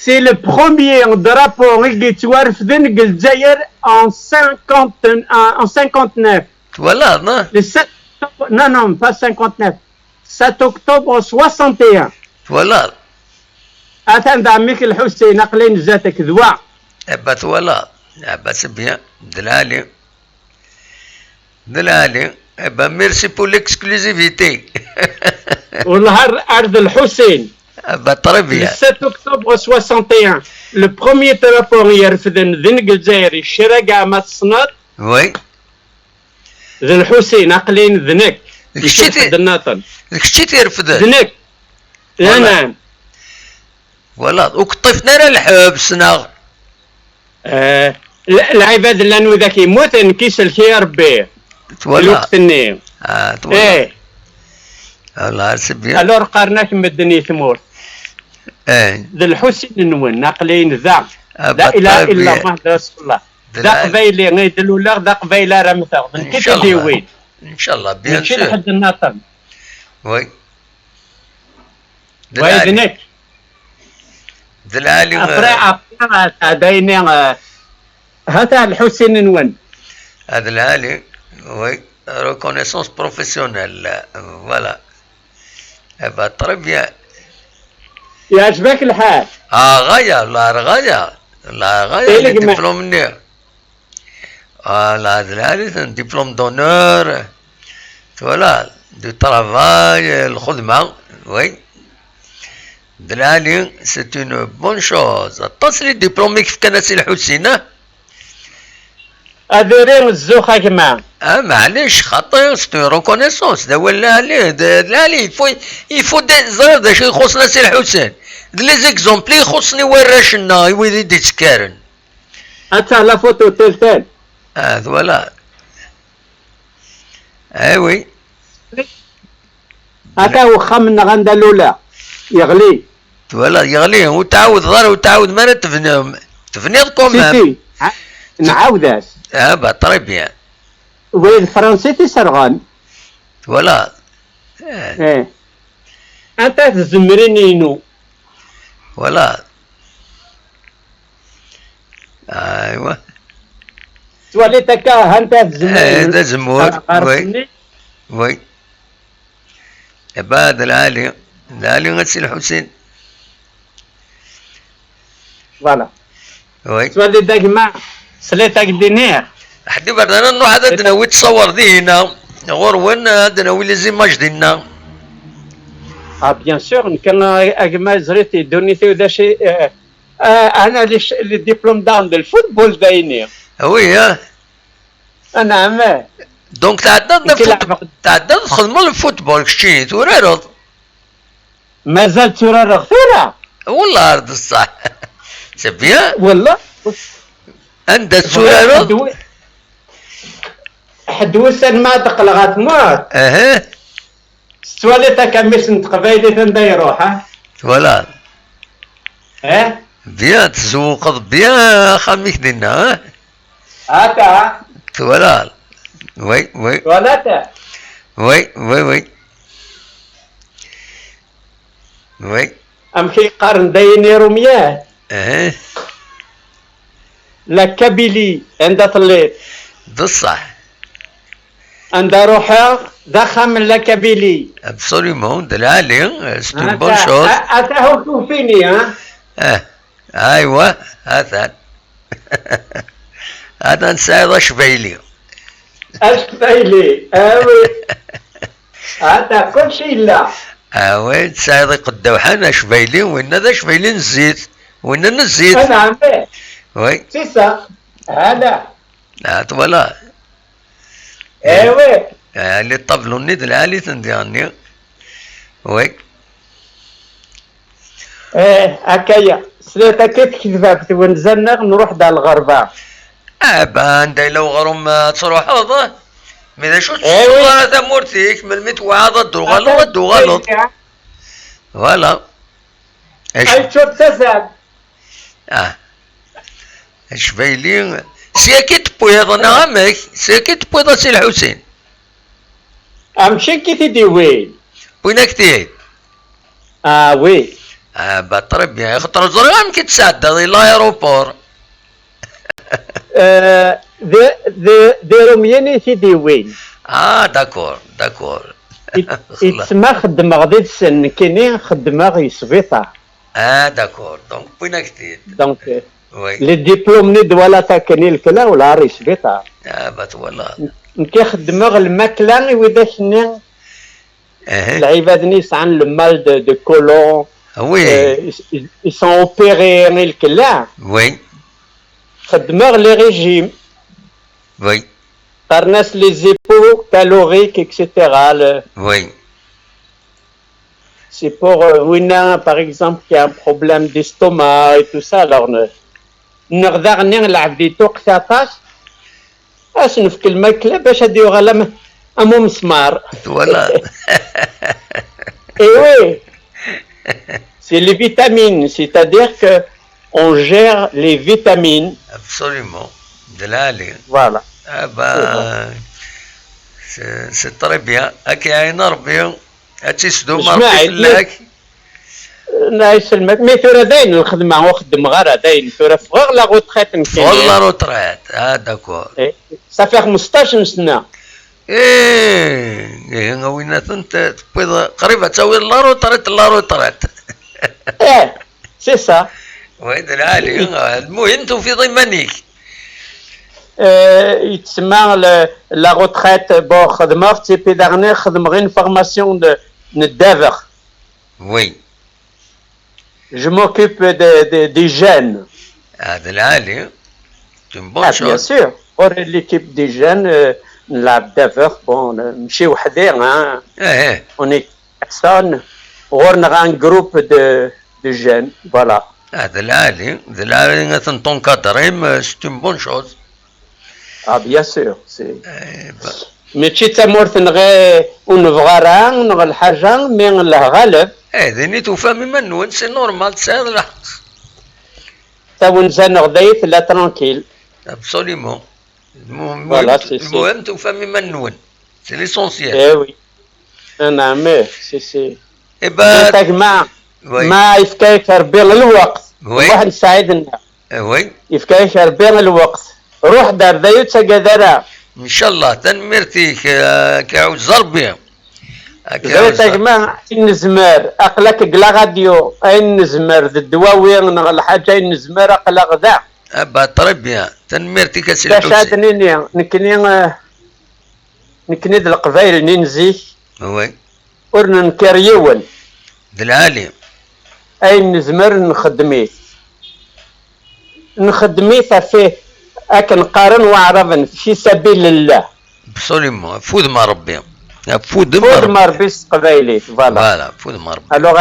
C'est le premier drapeau qui توارفدن الجزائر en 59. Voilà, non? Le 7 octobre, non, pas 59. 7 octobre 61. Voilà. Attends, عمك الحسين أقلين ذاتك ذواع. بس voilà. بس bien. دلالي. Merci pour l'exclusivité. والنهار أرض الحسين. Très bien. Le 7 octobre 61. Le premier drapeau يرفدن ذن الجزائر الشرقة ما تصنط. Oui. ذن الحسين أقلين ذنك. كشتي تيرفد ذنك. نعم. ولا وكطفنا راه الحبس ناغ. العباد اللي انو ذاك يموت نكيس الخير به. الوقت النيم. ايه. الله سبيان. الور قارناك مدني ثمور. ذا الحسين نون ناقلين ذا. لا اله الا الله رسول الله. ذا قبيلي غيدلو لا ذا قبيله راه مثلا. ان شاء الله. ان شاء الله بيان سور. نمشي لحد الناطن. وي. ويدنك. دلالي. أفرع دايني هذا الحسين نون. هذا الهالي وي reconnaissance professionnelle voilà. با très bien. يعجبك الحال؟ غاية لا غاية دبلوم منير. لا هذا الهالي دبلوم دونور فوالا دو ترافاي الخدمة وي. دلالي سي اون بون شوز. اتصلي دبلومي كيف كانت سي الحسينة أديرين الزوخة كمان. معليش خاطر سي ريكونيسونس دا ولا عليه دلالي يفو زرار دا شي يخصنا سي الحسين لي زيكزومبلي يخصني وراشنا ويدي يتسكارن. أتا لا فوتو تلتين. فوالا. وي. هكا وخا من غندا الأولى يغلي. فوالا يغلي وتعاود ضر وتعاود مرة تفني كومام. نعاوداش. با طري بيان. وين الفرنسي تيسرغان. فوالا. أنت تزمرينينو. فوالا. أيوا. تواليتك أنت تزمرين. ده زمور. وي. با دلالي غسيل الحسين. فوالا. وي. تواليتك ما سليتك دينير. حدي بردنا نروح هذا دناوي تصور دينا غور وين دناوي لي زيماج دينا. بيان سور كان اجمال زريتي دونيتي ودا شي انا لي ديبلوم داون الفوتبول دايني. وي نعم. دونك تعدد خدمة الفوتبول كشتي تورارض. مازال تورارض ثورة. والله ارض الصح. سي بيان. والله عند السلالة حدوسا ما تقلغات موت اها سواليتا كمش نتقبايلي تندا يروح ولا ها بيان تزوق بيان خميك دينا هاكا ولا وي وي سواليتا وي وي وي وي امشي قارن دايني رومياه اها لا كابيلي عند طليت بصح عند روحها ضخم لا كابيلي ابسوليومون دلالي ستون بون شوز اتاهو توفيني ها ايوه هذا هذا نساعد شبيلي اش بايلي اوي هذا كل شيء لا وين سايد قدو حنا شبيلي وين ذا شبيلي نزيد وين نزيد انا عمي وي سيسا هذا لا ولا ايوه اللي طبلوا النيد العالي تندياني وي ايه هكايا سليتا كيف كذبت ونزلنا نروح دا الغربة بان داي لو غرم تروح هذا ماذا شو ايوه هذا مورتيك من المتوعظة الدوغالو الدوغالو ولا ايش اي شو تسال شبيلي سيكيت بويض نعمك سيكيت بويض سي الحسين امشي كي تدي وين وينك تيجي وي بطرب يا خطر زرقام كي تساعد هذه لايروبور دي رومياني تدي وين داكور داكور يتسمى خدمة غادي تسن كيني خدمة غي سبيطار داكور دونك وينك تيجي دونك وي لي ديبلوم نيد ولا تاكني الكلا ولا ري سبيطار بات والله نكي خدمة غ الماكلة وإذا شني العباد نيس عن المال دو كولون وي ils sont opérés الكلا وي خدمة غ لي ريجيم وي قرناس لي زيبو caloriques etc. وي C'est pour Wina, par exemple, qui a un problème d'estomac et tout ça. Alors, نغدر نلعب دي توق ساطاش نفك الماكلة باش هادي يغلى أمو مسمار. ولا Et oui, c'est les vitamines, c'est-à-dire que on gère les vitamines. Absolument. دلالي. Voilà. سي تري بيان هاكي عين ربي هاتيسدو ما ربي لك نايس الماك مي ثورة داين الخدمة وخدم غير داين ثورة فغير لا غوتخيت نكين والله روتريت داكور صافي 15 سنة ايه وين انت تبيض قريبة تسوي لا روتريت لا روتريت سي سا وين العالي المهم في ضمنك يتسمى لا روتريت بون خدمة في تيبي داغني خدم غير فورماسيون ندافغ وي Je m'occupe des jeunes. هذا العالي c'est une bonne chose. Bien sûr. Pour l'équipe des jeunes, la d'abord, bon, مشي وحدي on est personne. On a un groupe de jeunes, voilà. هذا العالي تنقدرهم c'est une bonne chose. Bien sûr, c'est. ماشي تمورت نغي ونبغى نغ الحاجة من الغالب. ذني توفى من نون سي نورمال تساعد الحق. تا ونزان غدايت لا ترانكيل. ابسوليمون. المهم توفى من نون. سي ليسونسيال. وي. نعم سي. إبا. ما يفكاك ربي الوقت. واحد يساعدنا. وي. يفكاك ربي الوقت. روح دار دايوت سكادرا. ان شاء الله تنمرتيك كعوز ربي زويت جماعة نزمر اقلك قلا غاديو اين نزمر الدواوين الحاجة اين نزمر اقلا غدا تربيا تنمرتيك سي الحسين شادني نكني د القبايل ننزي وي ورن نكريون دالعالي اين نزمر نخدميت فيه أكن قارن وعرفن في سبيل الله. Absolument. فود ما ربي. فود ما ربي قبايلي. Voilà. فود ما ربي. Alors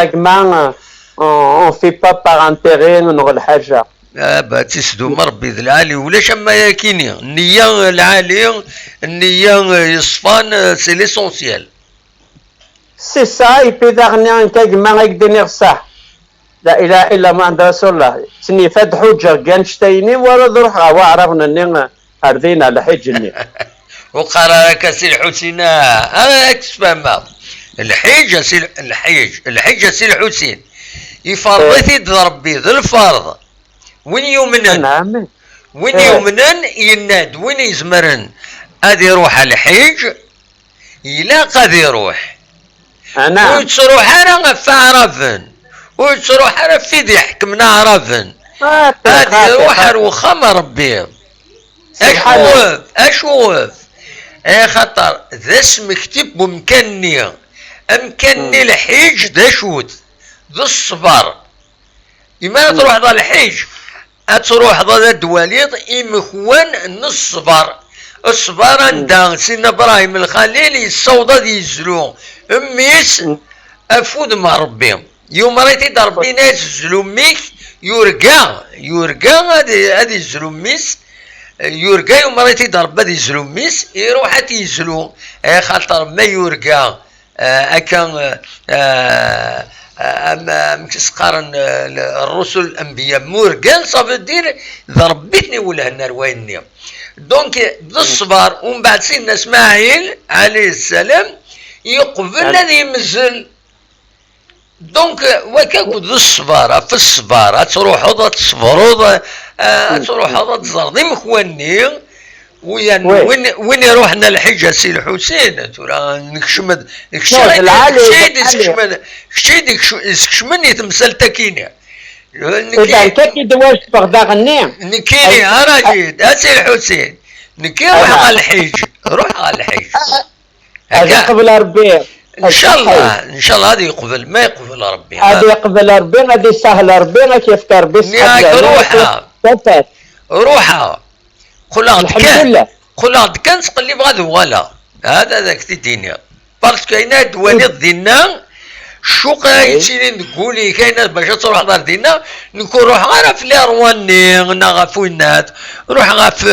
on fait pas par intérêt نغ الحاجة. تسدو ربي ذي العالي ولا شما ياكيني النية العالية النية يصفان سي ليسونسيال. سي سا يبي داغني انت كما غيديني صح لا اله الا ما عند رسول الله تني فاد حجه كان شتيني ولا نروح عرفنا اني ارضينا على حجني وقرا لك سي الحسين انا تفهم الحجه سي الحجه سي الحسين يفرضي ربي ذا الفرض وين يؤمنن نعم وين يؤمنن يناد وين يزمرن هذه يروح على الحج إلا قد يروح نعم وتروح انا في عرفن وتروح انا في ضحك من عرفن هذه يروح وخم ربي اشوف اي خطر ذا مكتب ممكنني امكنني الحج ذا شوت ذا الصبر إما تروح ذا الحج تروح ذا الدواليط إمخوان الصبر الصبر عند سيدنا إبراهيم الخليل يصوض يزلو أميس أفود مع ربي يوم ريتي ربي ناس يزلو ميك يرقى هذه يزلو ميس يرقى يوم ريتي ربي يزلو ميس يروح تيزلو خاطر ما يرقى أكان مكسقارن الرسل الانبياء مورقان صافي دير ضربتني ولا هنا رويني دونك بالصبر ومن بعد سيدنا اسماعيل عليه السلام يقبل الذي يمزل دونك وكاكو ذو الصبر في الصبر تروحوا تصبروا تروحوا تزرضي مخواني وين يروحنا الحجه سي الحسين ترى نكشمد نكشمني تمثال تكيني اذا كاكي دواش بغدا غني نكيني راجل اسي الحسين نكي روح على الحج روح على الحج هذا قبل ربي ان شاء الله هذه يقبل ما يقبل ربي هذه يقبل ربي هذه سهل ربي كيف تربي روحها الحمد لله قل كان تقلب غادي ولا هذا ذاك تديني باسكو كاينه دواليط ديالنا شوق يتيني نقولي كاينه باش تروح دار ديالنا نكون روح غير في الارواني غافوينات روح غاف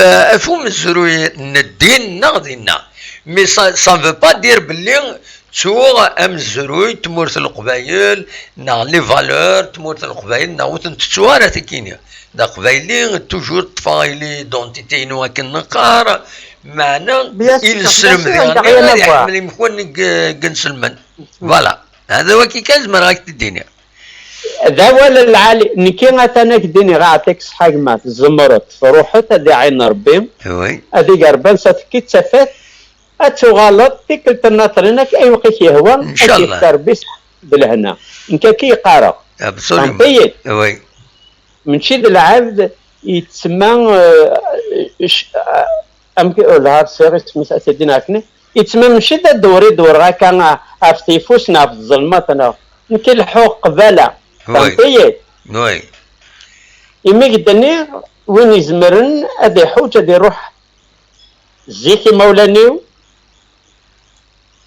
فوم الزروي الدين نغدينا مي سا فو با دير بلي تو ام الزروي تمورت القبايل نا لي فالور تمورت القبايل نا وتنتوارا تكينيا دا قبايلي توجور طفايلي دونتيتي نوا كنقار معنا ينسلم ذي يحمل يمكن كنسلمن فوالا هذا هو كي كازم راك الدنيا هذا هو العالي نكي غاتانا كديني غاعطيك صحاك مع الزمرت فروحت هذه عين ربي وي هذه قربان ساتكي تسافات اتغلط تيك تناطرينك اي وقت يهوى ان شاء الله تربي بالهنا انك كي قارا ابسوليومون وي من شد العبد يتسمى امكن لها صغير تسمى سيدنا كني يتسمى من شد دور غا كان في فوسنا في الظلمات انا يمكن الحوق قباله فهمتي وي يمي قدني وين يزمرن هذه حوجه دي روح زيكي مولانيو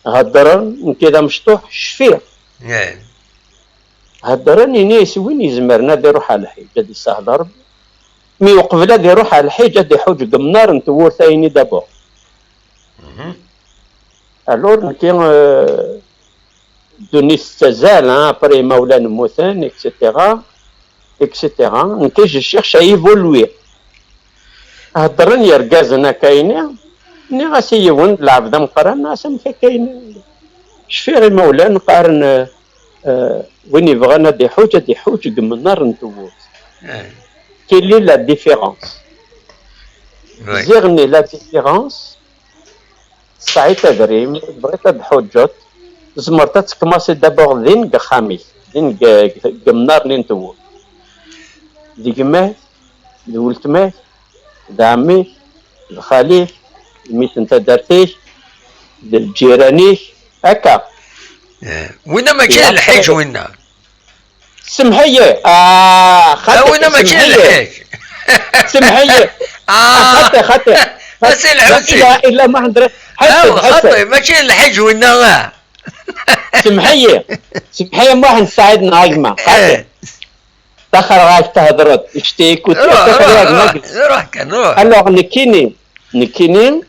هدرن كذا مشطوح شفيع هدرن ينيس وين يزمرن هذا يروح على الحج هذه سهل ربي مي وقبل هذا يروح على الحج هذا حوج قمنار نتور ثاني دابا الور كاين دوني استزال ابري مولانا موثان اكسيتيرا نكيج الشيخ ايفولوي هدرن يرقازنا كاينين ني غاسيون العبد مقرن ناس كاين شفير مولانا قارن وين يبغانا دي حوجه قم النار نتوت كاين لي لا ديفيرونس زيرني لا ديفيرونس ساعتها دريم بغيت هاد حوجات زمرت تكماسي دابا دين خامس دين قم النار اللي نتوت ديك ماه دولت ماه دعمي الخليل ميت انت درتيش الجيرانيش هكا وين ما كاين الحج وين سمحية وين ما كاين الحج سمحية خطي بس الحسين الا ما هندري خطي ما كاين الحج وين سمحية ما هنساعدنا هجمة تاخر غاك تهضرت اشتيك روح كان روح. الوغ نكيني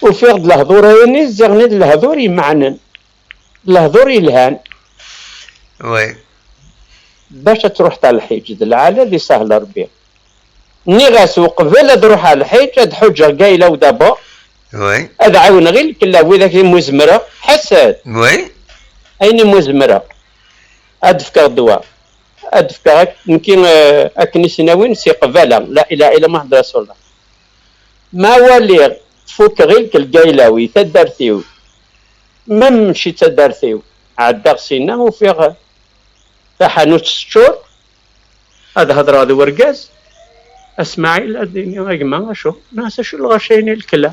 وفي غد الهضور يعني زغني الهضور يمعنن الهضور يلهان وي باش تروح تاع الحج العالة اللي سهل ربي ني غاسو قبل تروح على الحج هاد حجة قايلة ودابا وي هذا عاون غير كلا وذاك مزمرة حساد وي أين مزمرة أدفك الدواء أدفك يمكن أكني سناوين سي قبالة لا إله إلا محمد رسول الله ما ولي تفوك غير القايلاوي تدارثيو ما مشي تدارثيو عدا سينا وفيه تحانوت الشور هذا هضره هذا ورقاز اسماعيل الدنيا غيما شوف ناس شو الغشيني الكلا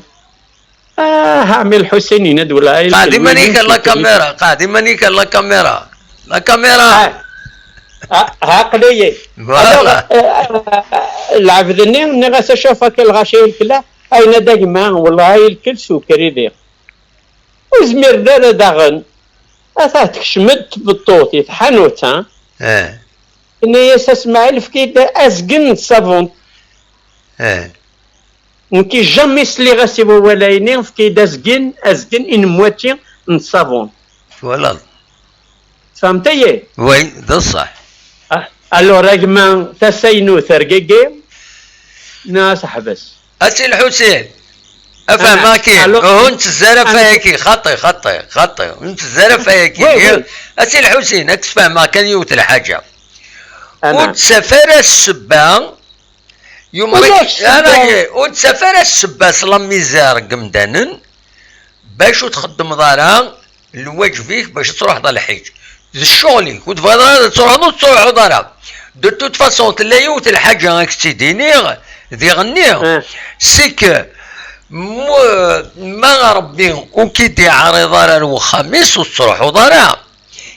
هعمل الحسيني ندولا قاعدين مانيك لا كاميرا قاعدين مانيك لا كاميرا لا كاميرا عقلية العبدني نغاس اشوفك الغشي الكلا اين دايما والله الكل سكري ذيق وزمير لا داغن اثاتك شمت بالطوط يتحنوت ها اني اسماعيل فكيد ازقن صابون نكي جامي سلي غاسي ولايني فكيد ازقن ان مواتي نصابون ولا فهمتي وي ده صح الو راجما تسينو ثرقيقي ناس حبس اسي الحسين افهمك وانت الزرف هيك خطي وانت الزرف هيك اسي الحسين اكس فهمك كان يوت الحاجه وانت سفر السبا يوم انا وانت سفر السبا سلام ميزار قمدانن باش تخدم دارها الواجب فيك باش تروح ضل الحج الشغلي كنت فضل تروح دارها دو توت فاسون تلايوت الحاجه راك تيديني ذي غني سيك ما ربي وكي عارض الخميس وتروح دارها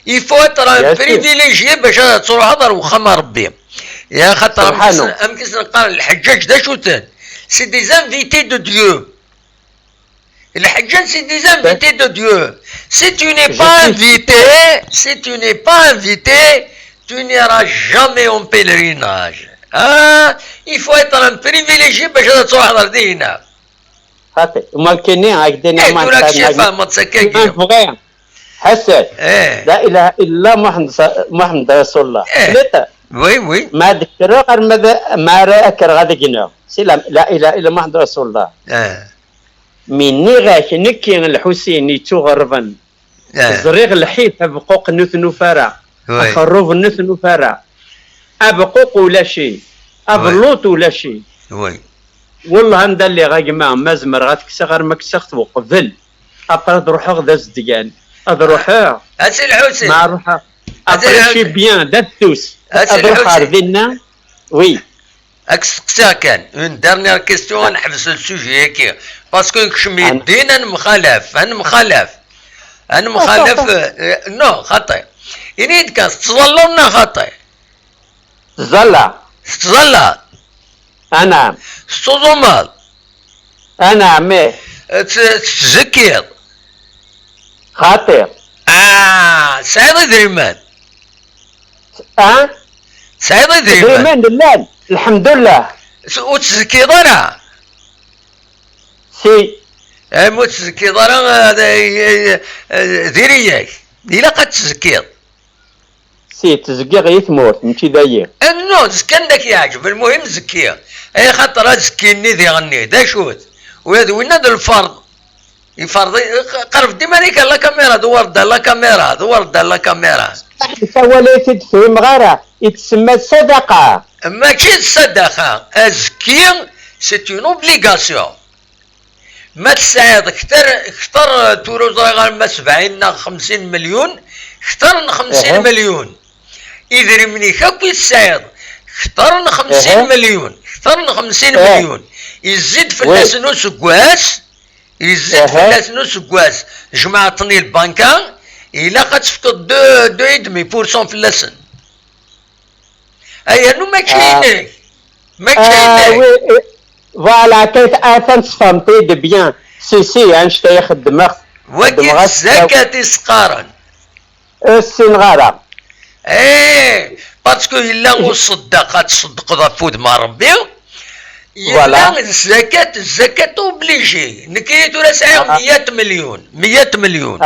يفو ترى بريفيليجي باش تروح دار وخما ربي يا خاطر امكس نقال الحجاج دا شوتن سي دي زانفيتي دو ديو الحجاج سي دي زانفيتي دو ديو سي tu n'es pas invité si tu n'es pas invité tu n'iras jamais en pèlerinage il faut être un privilégié باش تروح دار دينا خاطر وما كاينين هكذا ما تفهم تسكاكي حسن لا اله الا محمد رسول الله وي ما ذكر غير ما راكر غادي كنا سلام لا اله الا محمد رسول الله مني غاش نكي الحسيني تغربن زريغ الحيف بقوق نثنو فرع خروف نثنو فرع ابقوق ولا شيء ابلوط ولا شيء وي والله عند اللي غاقما مزمر غاتكسى غير ما كسخت وقبل ابرا تروح غدا زديان اروحها اسي الحسين ما روحها ابرا بيان داتوس اروح عرضنا وي اكسكسا كان اون دارنيير كيستيون نحبس السوجي هيك باسكو نكشم يدينا انا مخالف نو خطي يريد كان تظللنا خطي تظل انا استظمال انا مي تذكر خاطر سعيد دريمان سعيد دريمان لله الحمد لله وتزكي ضرع سي متزكي ضرع ذيرياك إلا قد تزكيض سي تزكي غير تموت ماشي داير نو كانك يعجب المهم زكيه اي خاطر زكيني ذي غني دا شوت وهذا وين هذا الفرض يفرض قرب ديما ليك لا كاميرا دور دا لا كاميرا ولا تفهم غير يتسمى صدقه ماشي الصدقه ازكي سي اون اوبليغاسيون ما تساعد اختر تورو غير ما 70 50 مليون اختار 50 مليون إذا مني كاكو يساعد اختار 50 مليون يزيد في الناس نص كواس جماعتني البنكة إلا قد تفقد 2.5% في اللسن أي أنو ما كاينك فوالا كيف فهمتي دي بيان سي انشتا يخدم وكي الزكاة سقارا السنغارة باسكو الا الصدقه تصدق ضفود مع ربي فوالا. الزكاة اوبليجي نكيت ولا ساعه 100 مليون 100 مليون.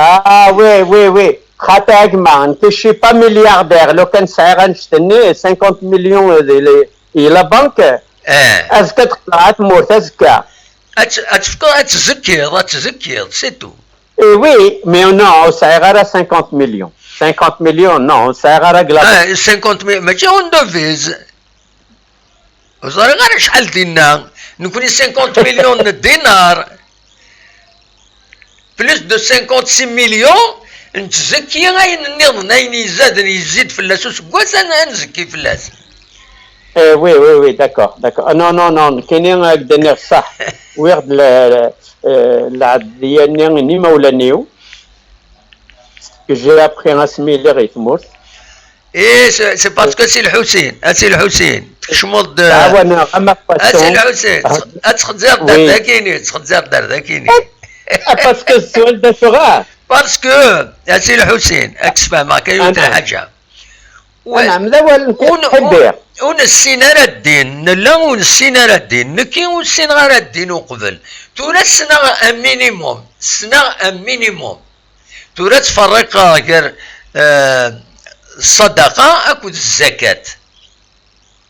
وي خاطر اجمع انت شي با ملياردير لو كان سعي غنشتني 50 مليون الى بنك ازكى تقطع تموت ازكى اتفكر تزكي سي تو. وي مي نو سعي غير 50 مليون 50 مليون نو سعي غير كلاص 50 مليون ماشي اون دوفيز وصار غير شحال دينا نكوني 50 مليون دينار بلوس دو 56 مليون نتزكي غاين نظن اين يزيد فلاس وسكواس انا نزكي فلاس. وي داكور نو كاينين هكذا صح ويرد العد ديالي ني مولانيو جي ابخي اسمي اللي غيتموت. سي باسكو سي الحسين تكشمض تعاون اما سي الحسين تخزر دار ذا كايني باسكو السؤال دا صغار باسكو سي الحسين اكسفا كاين حاجه نعم لا والو ونسينا الدين لا ونسينا الدين نكي ونسينا غير الدين وقبل تورا سنا ان مينيموم تورا تفرق غير الصدقه اكو الزكاه.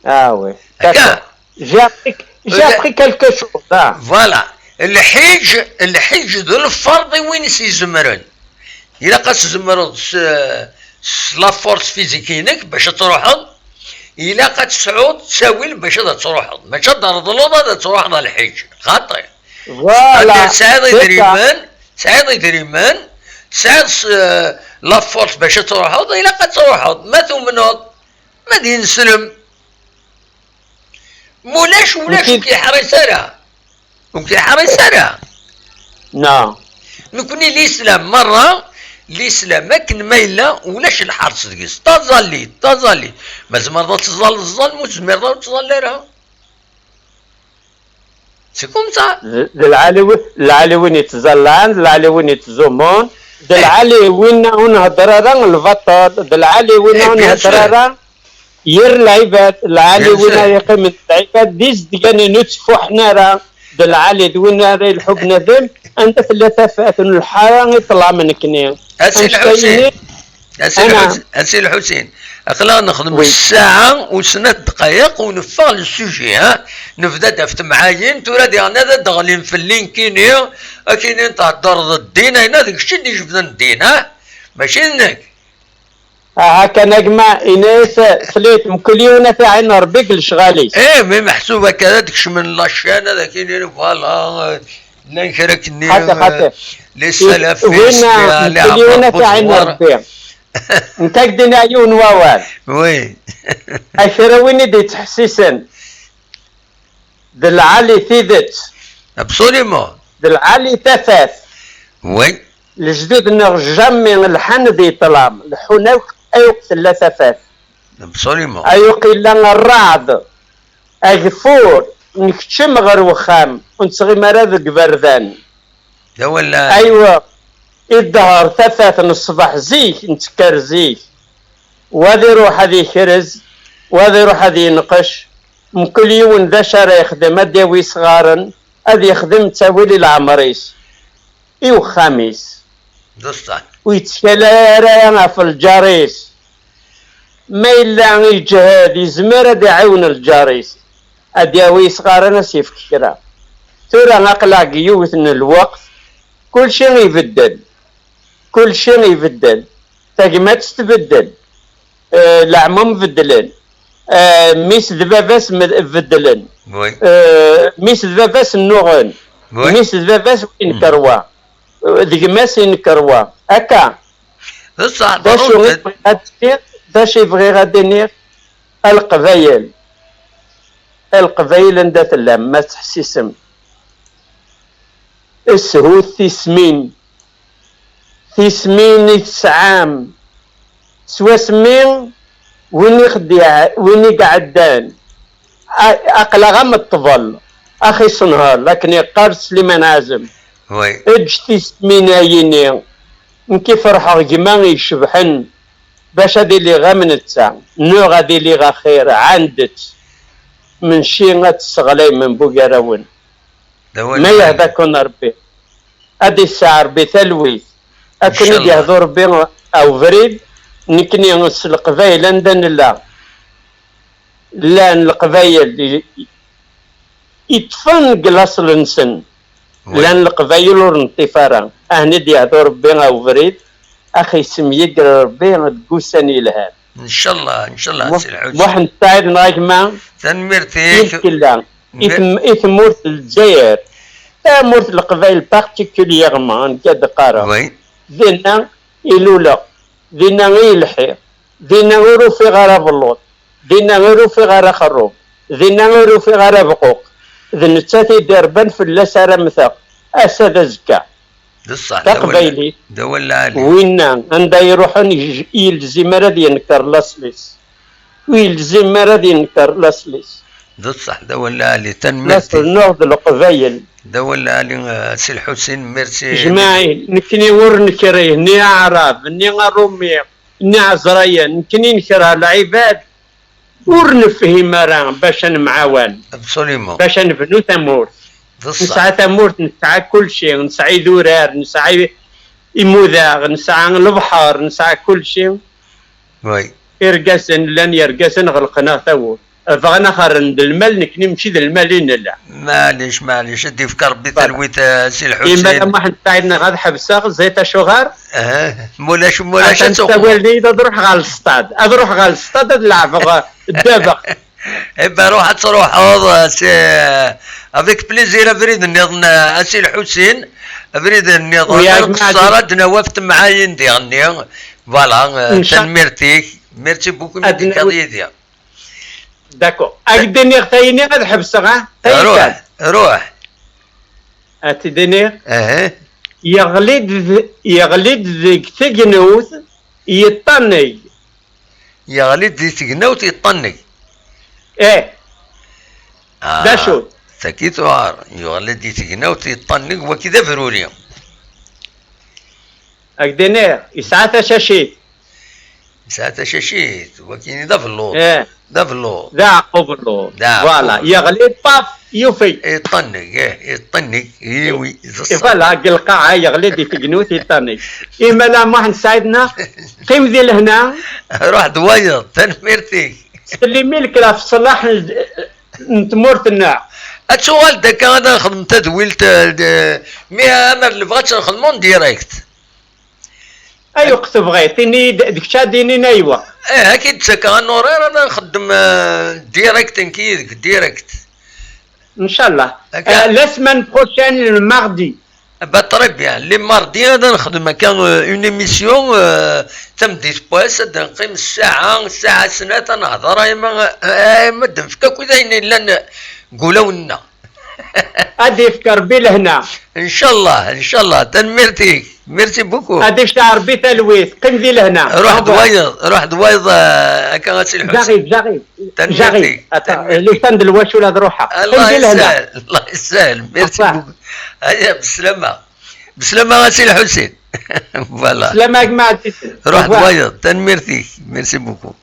وي جي ابري كالكو شوز فوالا. الحج ذو الفرض وين سيزمرن الا قاس زمرض لا فورس فيزيكينك باش تروحض الا قد تسعود تساويل باش تروحض ماشي تضرب الوضع تروح الحج خاطئ. فوالا سعيد يدريمان لا فورس باش تروحض الا قد تروحض ما ثمنض ما دين سلم مولاش وكي حريص راه نعم نكوني الاسلام مره الاسلام ماكن مايله ولاش الحرص دقيس تظلي مازال مرضى تظل الظلم وتزمر تظل راه سي كوم سا. العلوين يتزلان العلوين يتزومون العلوين ونهضر راه الفطاط العلوين ونهضر راه ير العباد العلوين يقيم العباد ديز ديالنا نتفو حنا راه العلي دوينا راه الحب ندم انت ثلاثه فات الحياه يطلع منك نيا. اسي الحسين اخلا نخدم الساعه وسنة دقائق ونفغ السوجي نبدا دافت معاين تورا ديالنا دغلين في اللين كاينين تهضر الدين هنا داك الشيء اللي جبنا الدين ماشي انك هكا نجمع إناس خليت مكليونة في عين ربك لشغالي. مي محسوبة كذا دكش من لاشان هذا كاينين فوالا لا نشاركني حتى لي سلف وين مكليونة في عين ربي انت قدنا عيون واوال وي اشراويني دي تحسيسن دلعالي ثيدت ابسوليمون دلعالي تفاث وي الجدود نرجمي الحن دي طلام الحناوك ايوك ثلاثة فات ابسوليمون ايوك الا الرعد اغفور نكتشم غير وخام ونتغي مراد بردان لا ولا ايوا الظهر ثلاث الصباح زيك نتكر زيك وهذا يروح هذا يكرز وهذا يروح هذا ينقش من كل يوم ذا شرا يخدم هذا صغارا هذا يخدم تاويل العمريس ايو خميس دوستان ويتكلارا في الجاريس ما إلا يجهد يزمر هذا يعاون الجاريس هذا صغارا ناس يفكرا ترى نقلق يوثن الوقت كل شيء يبدل كل شيء يبدل تاقي تستبدل العموم بدلن ميس ذباباس بدلن ميس ذباباس النوغن ميس ذباباس ينكروا ديك ينكروا هكا باش يبغي غادي نير القبايل عندها تلام ما تحسسم السهوت ثيسمين يتسعام سوا سمين وين قعدان اقلا غم الطفل اخي صنهار لكن يقار سليمان عازم وي اج ثيسمين ايني كيف فرحوا كيما يشبحن باش هادي اللي غا من التا نو غادي اللي غا خير عندت من شي غتستغلي من بوكراون ما يهداكم ربي هادي الساعة ربي تلويث أكن يهدو ربي أو فريد نكني نص القبايل عندنا لا القبايل يطفن قلاص النسن لان القبايل والانتفارة اهني يهدو ربي أو فريد اخي سميك ربي تقوسني الهام ان شاء الله ان شاء الله. سي الحوت واحد نتاعد نايكما تنمرتيك يمكن لا إثمورت الجزائر مورت القبائل بارتيكوليرمون كاد قارا وي دينا إلولا دينا غير الحير دينا غير في غارة بلوط دينا غير في غارة خروب دينا غير في غارة بقوق ذن التاتي داربان في اللاسارة مثاق أساد زكا بصح تقبايلي دول العالي وينا عندها يروحون يلزم مراد ينكر لاسليس ويلزم مراد ينكر لاسليس بصح دول العالي لاس تنمرتي النوض القبايل دول العالي. سي الحسين ميرسي جماعي نكني ور نكريه ني عرب ني رومي ني عزريا نكني نكره العباد ور نفهم راه باش نمعاون ابسوليمون باش نبنو ثمورت بصح نسعى ثمورت نسعى كل شيء نسعى دورار نسعى إموذاغ نسعى البحر نسعى كل شيء وي يرقسن لن يرقسن غلقنا ثور بغينا خرند المال نكني نمشي ذا المال لا معليش ادي في ربي تلويت سي إما الحسين. لما حد تاعنا غاد حبساغ زيت شغار مولاش عشان تقول لي تروح غال السطاد اروح غال السطاد نلعب الدابق إبا روح تروح هذا افيك بليزير افريد النظام سي الحسين افريد النظام قصارات نوافت معايا نديرني فوالا تنمرتيك ميرسي بوكو من القضيه ديالك. داكو اكدني غتايني غاد حبسها روح اتدني اها يغلد ذيك تقنوث يطني يغلد ذي تقنوث يطني ايه دا شو سكيت وعار يغلد ذي تقنوث يطني وكذا فروريا اكدني يسعى شاشيت ساعة شاشيت وكيني دا في اللوط ايه دا في اللوط دا قبلو فوالا يغلد باف يوفي يطني يطني ايوي فوالا القاعة يغلد تقنوث يطني إما لا ما نساعدنا قيم ذي لهنا روح دويض تنمرتي سلمي لك لا في صلاح نتمورت الناع السؤال دا كان انا نخدم تدويلت مي انا اللي بغيت نخدمون ديريكت ايوا قت بغيتيني ديك شاديني نايوه اكيد سكان نورير انا نخدم ديريكت نكيدك ديريكت ان شاء الله لا سمان بروشين الماردي تري بيان لي ماردي انا نخدم كان اون ايميسيون تم ديسبواس نقيم الساعه سنه نهضر ما دنفك كذا الا نقولوا لنا ادي فكر بي لهنا ان شاء الله تنمرتي ميرسي بوكو ادي شعر بي تلويث قم ذي لهنا روح دويض هكا سي الحسين جاغي اللي تند الواش ولا روحها الله يسهل ميرسي بوكو هيا بالسلامة سي الحسين فوالا سلامة جماعة روح دويض تنمرتي ميرسي بوكو